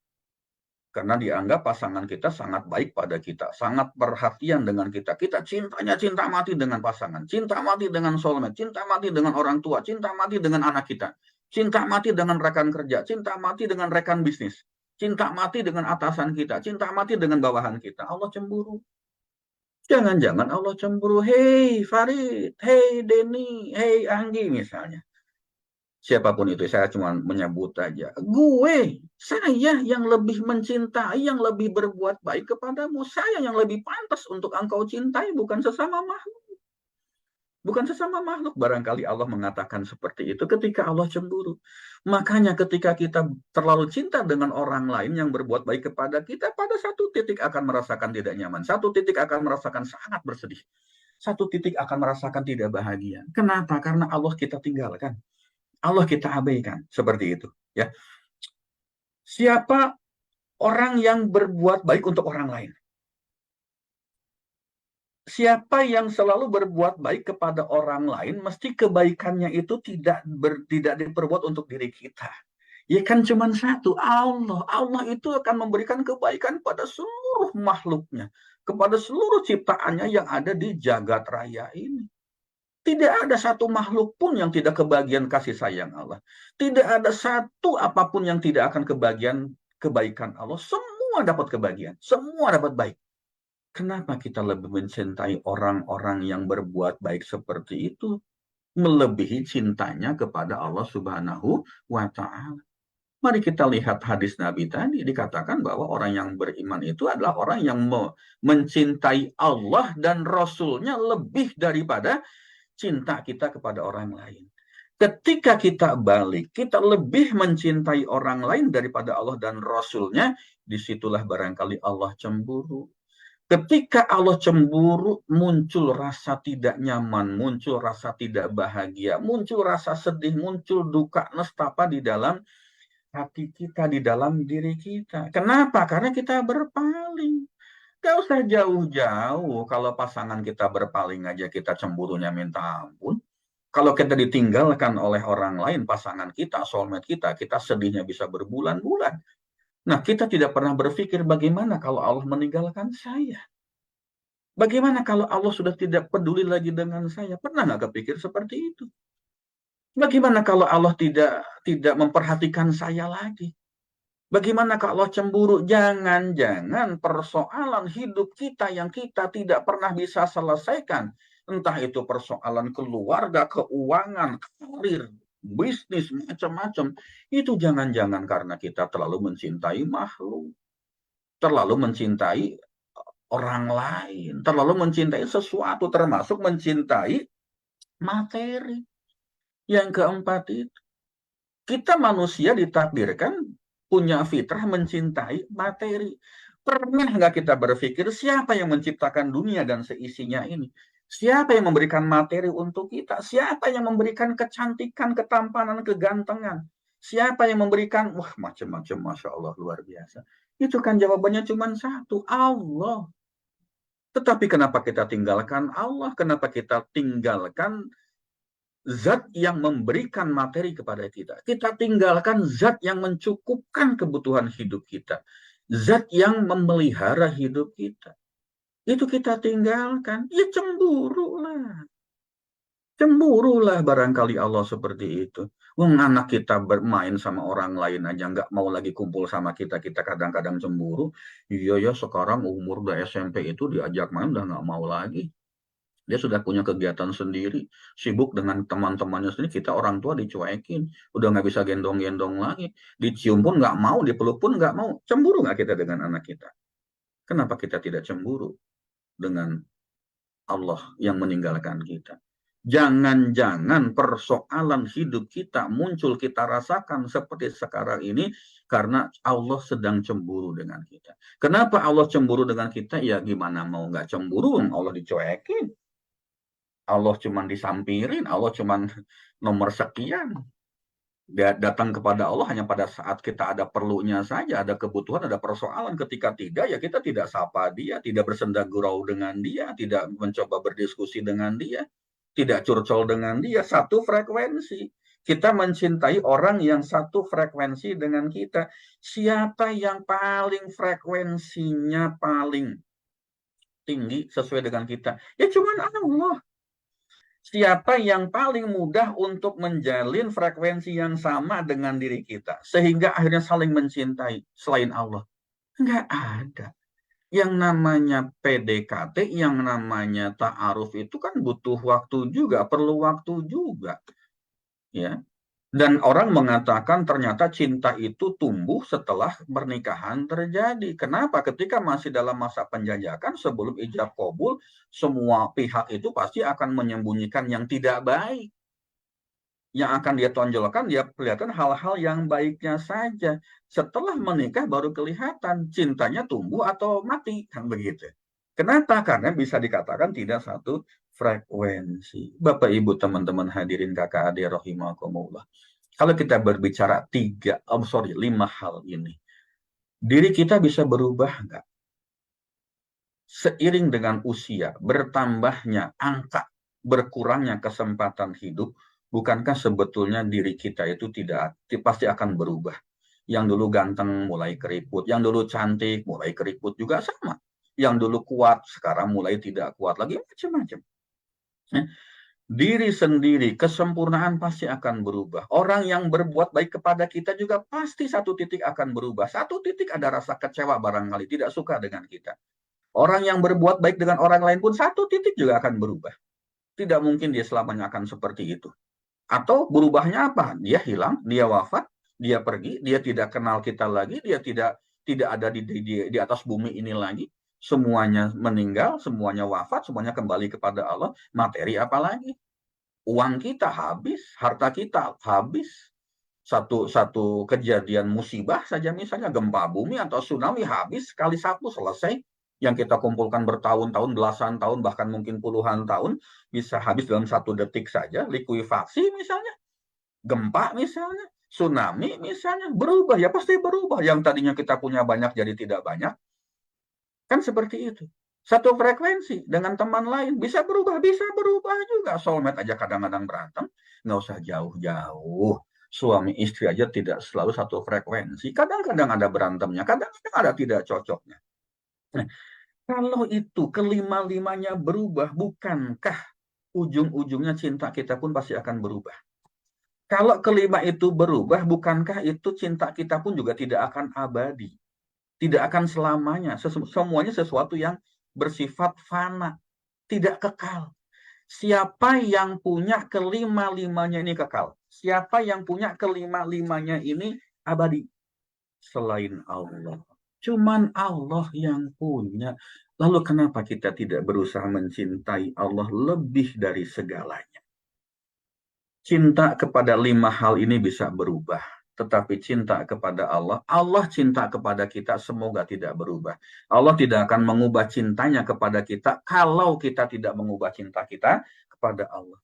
Karena dianggap pasangan kita sangat baik pada kita, sangat perhatian dengan kita. Kita cintanya cinta mati dengan pasangan, cinta mati dengan soulmate, cinta mati dengan orang tua, cinta mati dengan anak kita, cinta mati dengan rekan kerja, cinta mati dengan rekan bisnis, cinta mati dengan atasan kita, cinta mati dengan bawahan kita. Allah cemburu. Jangan-jangan Allah cemburu, hei Farid, hei Denny, hei Anggi misalnya. Siapapun itu, saya cuma menyebut aja. Saya yang lebih mencintai, yang lebih berbuat baik kepadamu. Saya yang lebih pantas untuk engkau cintai, bukan sesama makhluk. Bukan sesama makhluk. Barangkali Allah mengatakan seperti itu ketika Allah cemburu. Makanya ketika kita terlalu cinta dengan orang lain yang berbuat baik kepada kita, pada satu titik akan merasakan tidak nyaman. Satu titik akan merasakan sangat bersedih. Satu titik akan merasakan tidak bahagia. Kenapa? Karena Allah kita tinggalkan. Allah kita abaikan, seperti itu, ya. Siapa orang yang berbuat baik untuk orang lain? Siapa yang selalu berbuat baik kepada orang lain, mesti kebaikannya itu tidak diperbuat untuk diri kita. Ya kan cuma satu, Allah. Allah itu akan memberikan kebaikan pada seluruh makhluknya, kepada seluruh ciptaannya yang ada di jagat raya ini. Tidak ada satu makhluk pun yang tidak kebagian kasih sayang Allah. Tidak ada satu apapun yang tidak akan kebagian kebaikan Allah. Semua dapat kebagian. Semua dapat baik. Kenapa kita lebih mencintai orang-orang yang berbuat baik seperti itu? Melebihi cintanya kepada Allah Subhanahu wa Ta'ala. Mari kita lihat hadis Nabi tadi. Dikatakan bahwa orang yang beriman itu adalah orang yang mencintai Allah dan Rasul-Nya lebih daripada cinta kita kepada orang lain. Ketika kita balik, kita lebih mencintai orang lain daripada Allah dan Rasul-Nya, disitulah barangkali Allah cemburu. Ketika Allah cemburu, muncul rasa tidak nyaman, muncul rasa tidak bahagia, muncul rasa sedih, muncul duka nestapa di dalam hati kita, di dalam diri kita. Kenapa? Karena kita berpaling. Gak usah jauh-jauh, kalau pasangan kita berpaling aja kita cemburunya minta ampun. Kalau kita ditinggalkan oleh orang lain, pasangan kita, soulmate kita sedihnya bisa berbulan-bulan. Nah, kita tidak pernah berpikir bagaimana kalau Allah meninggalkan saya. Bagaimana kalau Allah sudah tidak peduli lagi dengan saya? Pernah nggak kepikir seperti itu? Bagaimana kalau Allah tidak memperhatikan saya lagi? Bagaimana kalau cemburu? Jangan-jangan persoalan hidup kita yang kita tidak pernah bisa selesaikan. Entah itu persoalan keluarga, keuangan, karir, bisnis, macam-macam. Itu jangan-jangan karena kita terlalu mencintai makhluk. Terlalu mencintai orang lain. Terlalu mencintai sesuatu, termasuk mencintai materi. Yang keempat itu, kita manusia ditakdirkan punya fitrah mencintai materi. Pernah nggak kita berpikir siapa yang menciptakan dunia dan seisinya ini? Siapa yang memberikan materi untuk kita? Siapa yang memberikan kecantikan, ketampanan, kegantengan? Siapa yang memberikan, wah macam-macam, Masya Allah, luar biasa. Itu kan jawabannya cuma satu, Allah. Tetapi kenapa kita tinggalkan Allah? Kenapa kita tinggalkan zat yang memberikan materi kepada kita. Kita tinggalkan zat yang mencukupkan kebutuhan hidup kita. Zat yang memelihara hidup kita. Itu kita tinggalkan. Ya cemburulah. Cemburulah barangkali Allah seperti itu. Wong anak kita bermain sama orang lain aja nggak mau lagi kumpul sama kita. Kita kadang-kadang cemburu. Iya ya sekarang umur udah SMP itu diajak main udah nggak mau lagi. Dia sudah punya kegiatan sendiri, sibuk dengan teman-temannya sendiri. Kita orang tua dicuekin, udah nggak bisa gendong-gendong lagi. Dicium pun nggak mau, dipeluk pun nggak mau. Cemburu nggak kita dengan anak kita? Kenapa kita tidak cemburu dengan Allah yang meninggalkan kita? Jangan-jangan persoalan hidup kita muncul, kita rasakan seperti sekarang ini karena Allah sedang cemburu dengan kita. Kenapa Allah cemburu dengan kita? Ya gimana mau nggak cemburu, Allah dicuekin. Allah cuma disampirin, Allah cuma nomor sekian. Dia datang kepada Allah hanya pada saat kita ada perlunya saja, ada kebutuhan, ada persoalan. Ketika tidak, ya kita tidak sapa dia, tidak bersenda gurau dengan dia, tidak mencoba berdiskusi dengan dia, tidak curcol dengan dia. Satu frekuensi. Kita mencintai orang yang satu frekuensi dengan kita. Siapa yang paling frekuensinya paling tinggi sesuai dengan kita? Ya cuman Allah. Siapa yang paling mudah untuk menjalin frekuensi yang sama dengan diri kita, sehingga akhirnya saling mencintai selain Allah? Nggak ada. Yang namanya PDKT, yang namanya ta'aruf itu kan butuh waktu juga, perlu waktu juga. Ya. Dan orang mengatakan ternyata cinta itu tumbuh setelah pernikahan terjadi. Kenapa? Ketika masih dalam masa penjajakan, sebelum ijab kabul, semua pihak itu pasti akan menyembunyikan yang tidak baik. Yang akan dia tonjolkan, dia perlihatkan hal-hal yang baiknya saja. Setelah menikah baru kelihatan cintanya tumbuh atau mati, kan begitu. Kenapa? Karena bisa dikatakan tidak satu frekuensi. Bapak, Ibu, teman-teman hadirin kakak adik rahimakumullah. Kalau kita berbicara 5 hal ini, diri kita bisa berubah nggak? Seiring dengan usia, bertambahnya angka, berkurangnya kesempatan hidup, bukankah sebetulnya diri kita itu pasti akan berubah? Yang dulu ganteng mulai keriput, yang dulu cantik mulai keriput juga sama. Yang dulu kuat sekarang mulai tidak kuat lagi, macam-macam. Diri sendiri, kesempurnaan pasti akan berubah. Orang yang berbuat baik kepada kita juga pasti satu titik akan berubah. Satu titik ada rasa kecewa barangkali, tidak suka dengan kita. Orang yang berbuat baik dengan orang lain pun satu titik juga akan berubah. Tidak mungkin dia selamanya akan seperti itu. Atau berubahnya apa? Dia hilang, dia wafat, dia pergi, dia tidak kenal kita lagi, dia tidak ada di atas bumi ini lagi. Semuanya meninggal, semuanya wafat, semuanya kembali kepada Allah. Materi apa lagi? Uang kita habis, harta kita habis. Satu kejadian musibah saja, misalnya gempa bumi atau tsunami, habis sekali sapu, selesai. Yang kita kumpulkan bertahun-tahun, belasan tahun, bahkan mungkin puluhan tahun, bisa habis dalam 1 detik saja. Likuifaksi misalnya, gempa misalnya, tsunami misalnya, berubah, ya pasti berubah. Yang tadinya kita punya banyak jadi tidak banyak. Kan seperti itu. Satu frekuensi dengan teman lain bisa berubah juga. Soulmate aja kadang-kadang berantem, nggak usah jauh-jauh. Suami istri aja tidak selalu satu frekuensi. Kadang-kadang ada berantemnya, kadang-kadang ada tidak cocoknya. Nah, kalau itu kelima-limanya berubah, bukankah ujung-ujungnya cinta kita pun pasti akan berubah? Kalau kelima itu berubah, bukankah itu cinta kita pun juga tidak akan abadi? Tidak akan selamanya. Semuanya sesuatu yang bersifat fana, tidak kekal. Siapa yang punya kelima-limanya ini kekal? Siapa yang punya kelima-limanya ini abadi? Selain Allah. Cuman Allah yang punya. Lalu kenapa kita tidak berusaha mencintai Allah lebih dari segalanya? Cinta kepada 5 hal ini bisa berubah. Tetapi cinta kepada Allah, Allah cinta kepada kita semoga tidak berubah. Allah tidak akan mengubah cintanya kepada kita kalau kita tidak mengubah cinta kita kepada Allah.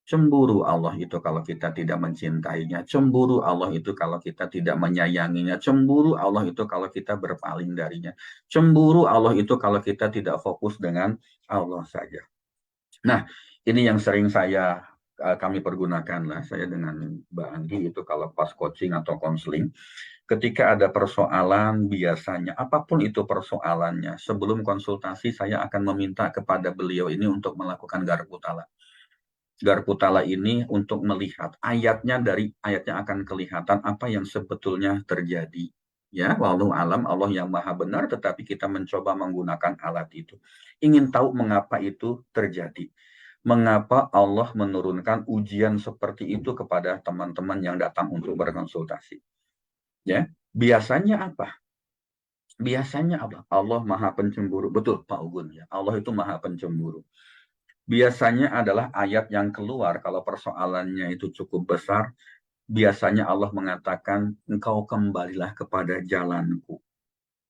Cemburu Allah itu kalau kita tidak mencintainya. Cemburu Allah itu kalau kita tidak menyayanginya. Cemburu Allah itu kalau kita berpaling darinya. Cemburu Allah itu kalau kita tidak fokus dengan Allah saja. Nah, ini yang sering kami pergunakan lah, saya dengan Mbak Anggi itu kalau pas coaching atau konseling, ketika ada persoalan biasanya, apapun itu persoalannya, sebelum konsultasi saya akan meminta kepada beliau ini untuk melakukan garputala. Garputala ini untuk melihat ayatnya, dari ayatnya akan kelihatan apa yang sebetulnya terjadi. Ya, walau alam, Allah yang maha benar, tetapi kita mencoba menggunakan alat itu. Ingin tahu mengapa itu terjadi. Mengapa Allah menurunkan ujian seperti itu kepada teman-teman yang datang untuk berkonsultasi. Ya, biasanya apa? Biasanya apa? Allah maha pencemburu. Betul, Pak Ugun. Ya, Allah itu maha pencemburu. Biasanya adalah ayat yang keluar kalau persoalannya itu cukup besar. Biasanya Allah mengatakan, engkau kembalilah kepada jalanku.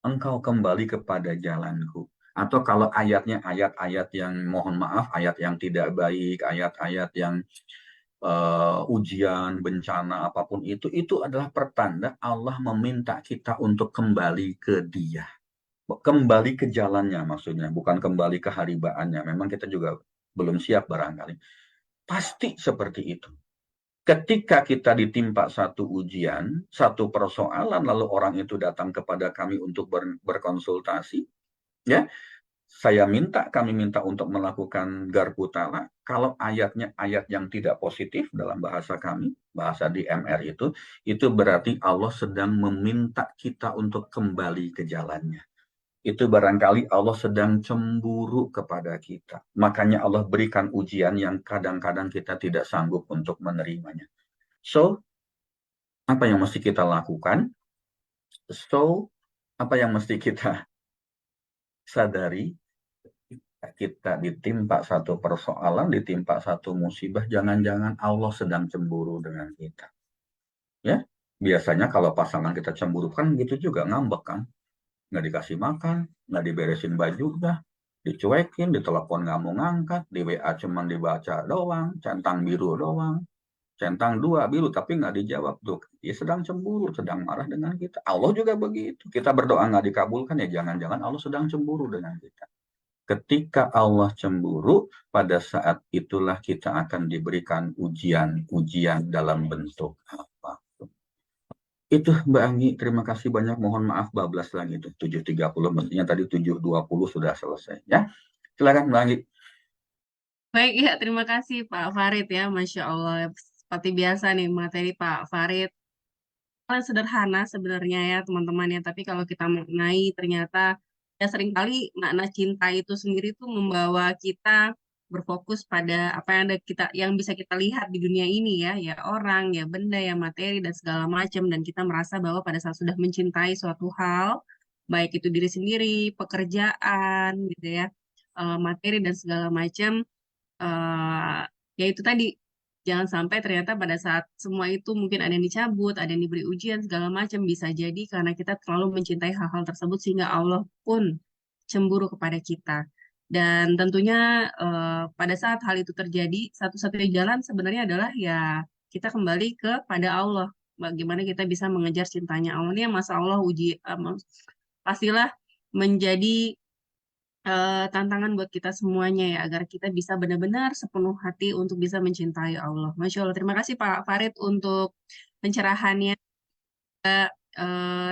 Engkau kembali kepada jalanku. Atau kalau ayatnya ayat-ayat yang mohon maaf, ayat yang tidak baik, ayat-ayat yang ujian, bencana, apapun itu adalah pertanda Allah meminta kita untuk kembali ke Dia. Kembali ke jalannya maksudnya, bukan kembali ke haribaannya. Memang kita juga belum siap barangkali. Pasti seperti itu. Ketika kita ditimpa satu ujian, satu persoalan, lalu orang itu datang kepada kami untuk berkonsultasi, ya, kami minta untuk melakukan garpu tala. Kalau ayatnya ayat yang tidak positif dalam bahasa kami, bahasa di MR itu berarti Allah sedang meminta kita untuk kembali ke jalannya. Itu barangkali Allah sedang cemburu kepada kita. Makanya Allah berikan ujian yang kadang-kadang kita tidak sanggup untuk menerimanya. So, apa yang mesti kita lakukan? So, apa yang mesti kita sadari? Kita ditimpa satu persoalan, ditimpa satu musibah, jangan-jangan Allah sedang cemburu dengan kita. Ya, biasanya kalau pasangan kita cemburu kan gitu juga, ngambek kan, nggak dikasih makan, nggak diberesin bajunya, dicuekin, ditelepon nggak mau ngangkat, di WA cuman dibaca doang, centang biru doang, centang 2 biru tapi nggak dijawab tuh, ya sedang cemburu, sedang marah dengan kita. Allah juga begitu, kita berdoa nggak dikabulkan, ya jangan-jangan Allah sedang cemburu dengan kita. Ketika Allah cemburu, pada saat itulah kita akan diberikan ujian dalam bentuk apa. Itu Mbak Anggi, terima kasih banyak. Mohon maaf bablas lagi itu 7.30, mestinya tadi 7.20 sudah selesai ya. Silakan Mbak Anggi. Baik ya, terima kasih Pak Farid ya, Masya Allah. Seperti biasa nih materi Pak Farid. Kan sederhana sebenarnya ya teman-teman ya, tapi kalau kita maknai ternyata ya seringkali makna cinta itu sendiri tuh membawa kita berfokus pada apa yang ada yang bisa kita lihat di dunia ini ya, ya orang, ya benda, ya materi dan segala macam, dan kita merasa bahwa pada saat sudah mencintai suatu hal, baik itu diri sendiri, pekerjaan gitu ya, materi dan segala macam, eh ya itu tadi, jangan sampai ternyata pada saat semua itu mungkin ada yang dicabut, ada yang diberi ujian segala macam, bisa jadi karena kita terlalu mencintai hal-hal tersebut sehingga Allah pun cemburu kepada kita. Dan tentunya pada saat hal itu terjadi, satu-satunya jalan sebenarnya adalah ya kita kembali kepada Allah. Bagaimana kita bisa mengejar cintanya Allah, ini yang masa Allah uji, pastilah menjadi tantangan buat kita semuanya ya, agar kita bisa benar-benar sepenuh hati untuk bisa mencintai Allah. Masya Allah, terima kasih Pak Farid untuk pencerahannya,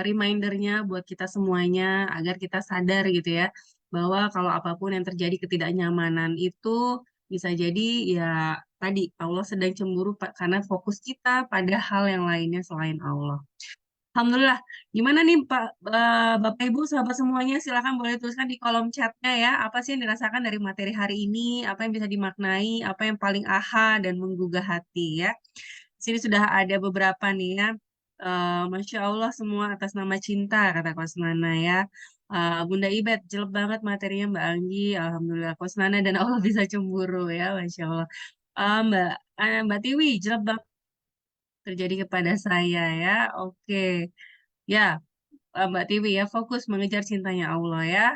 remindernya buat kita semuanya, agar kita sadar gitu ya, bahwa kalau apapun yang terjadi ketidaknyamanan itu bisa jadi ya tadi Allah sedang cemburu karena fokus kita pada hal yang lainnya selain Allah. Alhamdulillah. Gimana nih Pak, Bapak Ibu, sahabat semuanya, silakan boleh tuliskan di kolom chatnya ya, apa sih yang dirasakan dari materi hari ini, apa yang bisa dimaknai, apa yang paling aha dan menggugah hati ya. Di sini sudah ada beberapa nih ya. Masya Allah semua atas nama cinta, kata Kosnana ya. Bunda Ibet, jelek banget materinya Mbak Anggi. Alhamdulillah Kosnana dan Allah bisa cemburu ya, Masya Allah. Mbak Tiwi, jelek banget terjadi kepada saya ya. Oke. Ya, Mbak Tiwi ya, fokus mengejar cintanya Allah ya.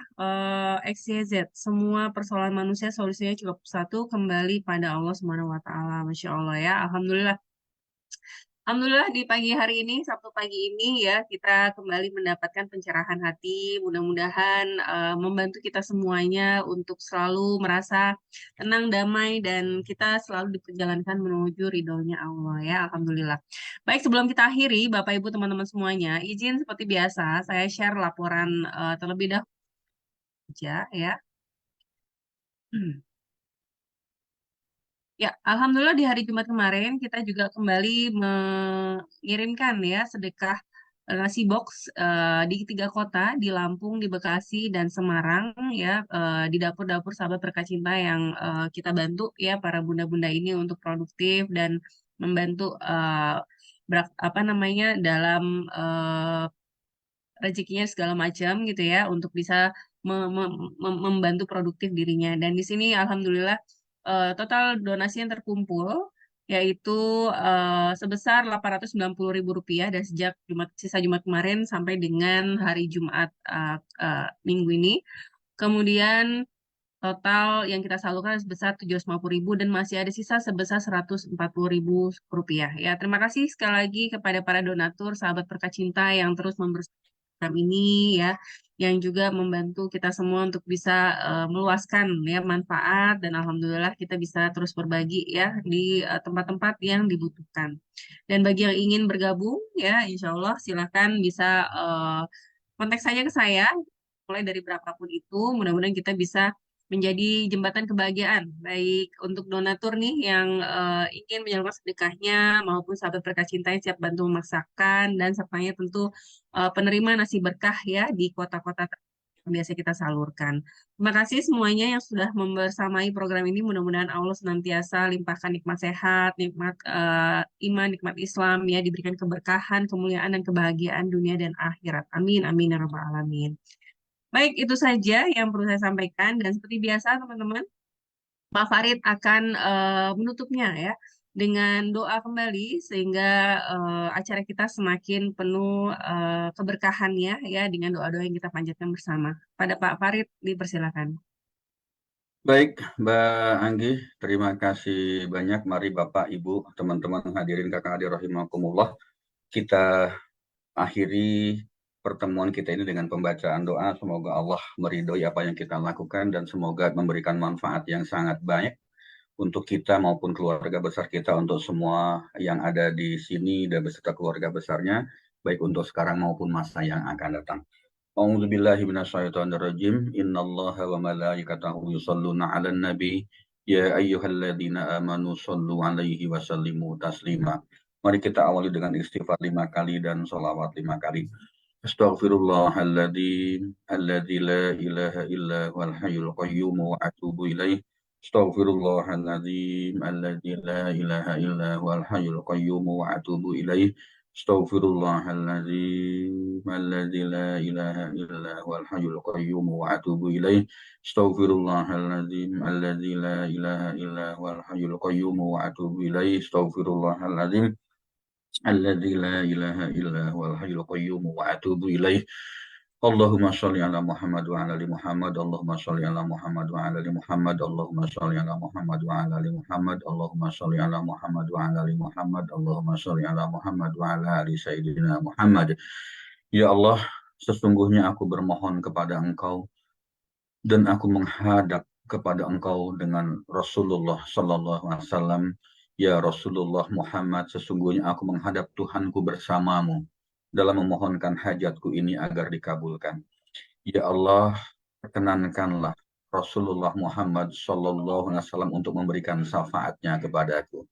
XYZ, semua persoalan manusia solusinya cukup satu, kembali pada Allah Subhanahu wa taala. Masya Allah ya. Alhamdulillah. Alhamdulillah di pagi hari ini, Sabtu pagi ini ya, kita kembali mendapatkan pencerahan hati. Mudah-mudahan membantu kita semuanya untuk selalu merasa tenang, damai, dan kita selalu diperjalankan menuju ridhonya Allah ya. Alhamdulillah. Baik, sebelum kita akhiri, Bapak Ibu teman-teman semuanya, izin seperti biasa saya share laporan terlebih dahulu aja ya. Ya, Alhamdulillah di hari Jumat kemarin kita juga kembali mengirimkan ya sedekah nasi box di 3 kota, di Lampung, di Bekasi, dan Semarang ya, di dapur-dapur sahabat berkah-cinta yang kita bantu ya para bunda-bunda ini untuk produktif dan membantu apa namanya dalam rezekinya segala macam gitu ya untuk bisa membantu produktif dirinya. Dan di sini alhamdulillah total donasi yang terkumpul yaitu sebesar Rp890.000 dan sejak sisa Jumat kemarin sampai dengan hari Jumat minggu ini. Kemudian total yang kita salurkan sebesar 750.000 dan masih ada sisa sebesar Rp140.000 ya. Terima kasih sekali lagi kepada para donatur, sahabat berkah-cinta yang terus membersihkan program ini ya, yang juga membantu kita semua untuk bisa meluaskan ya manfaat, dan alhamdulillah kita bisa terus berbagi ya di tempat-tempat yang dibutuhkan. Dan bagi yang ingin bergabung ya, insya Allah silakan bisa kontak saja ke saya mulai dari berapapun itu, mudah-mudahan kita bisa menjadi jembatan kebahagiaan, baik untuk donatur nih yang ingin menyalurkan sedekahnya, maupun sahabat berkah cinta yang siap bantu memaksakan, dan sertanya tentu penerima nasi berkah ya di kota-kota yang biasa kita salurkan. Terima kasih semuanya yang sudah membersamai program ini. Mudah-mudahan Allah senantiasa limpahkan nikmat sehat, nikmat iman, nikmat Islam, ya diberikan keberkahan, kemuliaan, dan kebahagiaan dunia dan akhirat. Amin, amin, ya rabbal alamin. Baik, itu saja yang perlu saya sampaikan. Dan seperti biasa, teman-teman, Pak Farid akan menutupnya ya dengan doa kembali sehingga acara kita semakin penuh keberkahannya ya dengan doa-doa yang kita panjatkan bersama. Pada Pak Farid dipersilakan. Baik, Mbak Anggi, terima kasih banyak. Mari Bapak, Ibu, teman-teman hadirin kakak adik rahimakumullah, kita akhiri pertemuan kita ini dengan pembacaan doa. Semoga Allah meridhoi apa yang kita lakukan dan semoga memberikan manfaat yang sangat baik untuk kita maupun keluarga besar kita, untuk semua yang ada di sini dan beserta keluarga besarnya, baik untuk sekarang maupun masa yang akan datang. A'udzubillahi minasyaitonirrajim. Innallaha wa malaikatahu yusholluna 'alan nabi. Ya ayyuhalladzina amanu shollu 'alaihi wa sallimu taslima. Mari kita awali dengan istighfar 5 kali dan sholawat 5 kali. Astaghfirullahaladzim alladzi la ilaha illa huwal hayyul qayyum wa atubu ilaih. Astaghfirullahaladzim alladzi la ilaha illa huwal hayyul qayyum wa atubu ilaih. Astaghfirullahaladzim alladzi la ilaha illa huwal hayyul qayyum wa atubu ilaih. Astaghfirullahaladzim alladzi la ilaha illa huwal hayyul qayyum wa atubu ilaih. Astaghfirullahaladzim alladzi la ilaha illa huwal hayyul qayyum wa atubu ilaih. Allahumma sholli ala Muhammad wa ala ali Muhammad. Allahumma sholli ala Muhammad wa ala ali Muhammad. Allahumma sholli ala Muhammad wa ala ali Muhammad. Allahumma sholli ala Muhammad wa ala ali Muhammad. Allahumma sholli ala Muhammad wa ala ali Sayyidina Muhammad. Ya Allah, sesungguhnya aku bermohon kepada Engkau dan aku menghadap kepada Engkau dengan Rasulullah sallallahu alaihi wasallam. Ya Rasulullah Muhammad, sesungguhnya aku menghadap Tuhanku bersamamu dalam memohonkan hajatku ini agar dikabulkan. Ya Allah, perkenankanlah Rasulullah Muhammad sallallahu alaihi wasallam untuk memberikan syafaatnya kepadaku.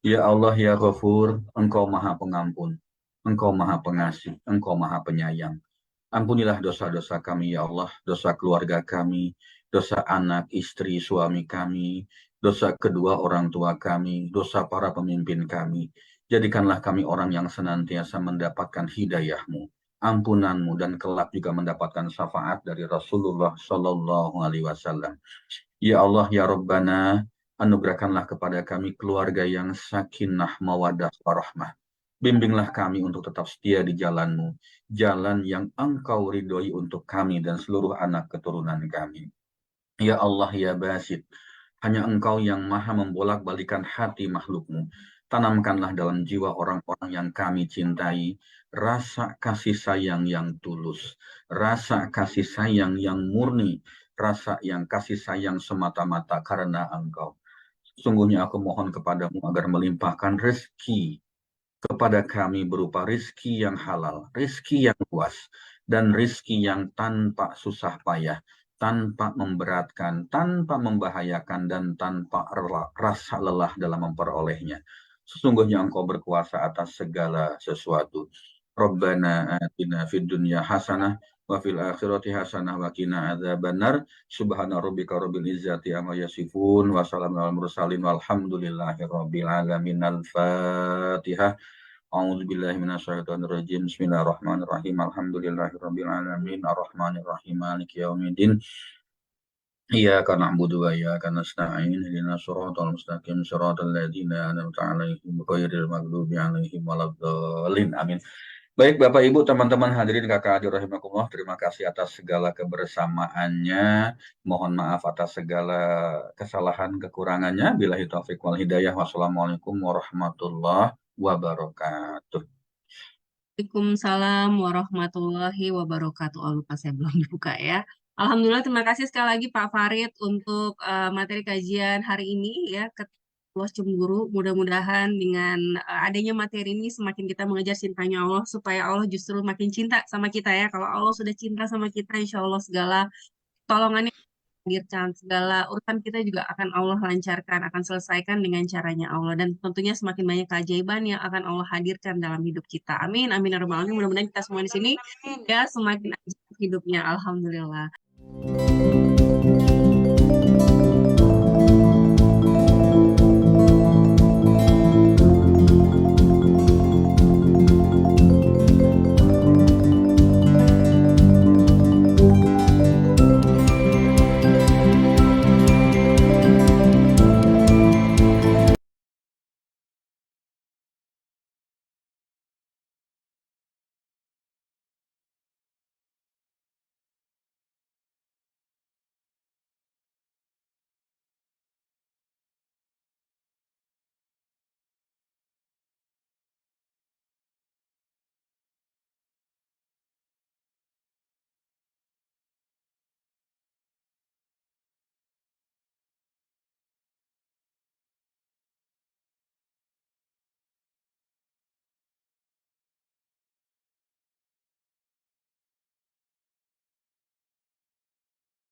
Ya Allah, ya Ghafur, Engkau Maha Pengampun, Engkau Maha Pengasih, Engkau Maha Penyayang. Ampunilah dosa-dosa kami, ya Allah, dosa keluarga kami, dosa anak, istri, suami kami, dosa kedua orang tua kami, dosa para pemimpin kami. Jadikanlah kami orang yang senantiasa mendapatkan hidayah-Mu, ampunan-Mu, dan kelak juga mendapatkan syafaat dari Rasulullah Sallallahu Alaihi Wasallam. Ya Allah, ya Rabbana, anugerahkanlah kepada kami keluarga yang sakinah, mawadah, warahmah. Bimbinglah kami untuk tetap setia di jalan-Mu, jalan yang Engkau ridhoi untuk kami dan seluruh anak keturunan kami. Ya Allah, ya Basit, hanya Engkau yang maha membolak-balikan hati makhluk-Mu. Tanamkanlah dalam jiwa orang-orang yang kami cintai rasa kasih sayang yang tulus, rasa kasih sayang yang murni, rasa yang kasih sayang semata-mata karena Engkau. Sungguhnya aku mohon kepadamu agar melimpahkan rezeki kepada kami berupa rizki yang halal, rizki yang luas, dan rizki yang tanpa susah payah, tanpa memberatkan, tanpa membahayakan, dan tanpa rasa lelah dalam memperolehnya. Sesungguhnya Engkau berkuasa atas segala sesuatu. Rabbana atina fid dunya hasanah wa fil akhirati hasanah wa qina adzabannar. Subhana rabbika rabbil izzati amma yasifun wa salamun alal mursalin walhamdulillahi rabbil alamin. Al-Fatihah. A'udzubillahi minasyaitonirrajim. Bismillahirrahmanirrahim. Alhamdulillahirabbil alamin. Arrahmanirrahim. Maliki yaumiddin. Iyyaka na'budu wa iyyaka nasta'in. Ihdinas siratal mustaqim. Shiratal ladzina an'amta 'alaihim ghairil maghdubi 'alaihim waladdallin. Amin. Baik Bapak Ibu, teman-teman hadirin kakak adik rahimakumullah, terima kasih atas segala kebersamaannya. Mohon maaf atas segala kesalahan kekurangannya. Billahi taufiq wal hidayah. Wassalamualaikum warahmatullahi wabarakatuh. Waalaikumsalam warahmatullahi wabarakatuh. Oh, lupa saya belum dibuka ya. Alhamdulillah, terima kasih sekali lagi Pak Farid untuk materi kajian hari ini ya. Allah cemburu. Mudah-mudahan dengan adanya materi ini semakin kita mengejar cintanya Allah supaya Allah justru makin cinta sama kita ya. Kalau Allah sudah cinta sama kita, insya Allah segala tolongannya hadirkan, segala urusan kita juga akan Allah lancarkan, akan selesaikan dengan caranya Allah. Dan tentunya semakin banyak keajaiban yang akan Allah hadirkan dalam hidup kita. Amin, amin, ya rabbal alamin. Mudah-mudahan kita semua di sini ya semakin ajaib hidupnya. Alhamdulillah.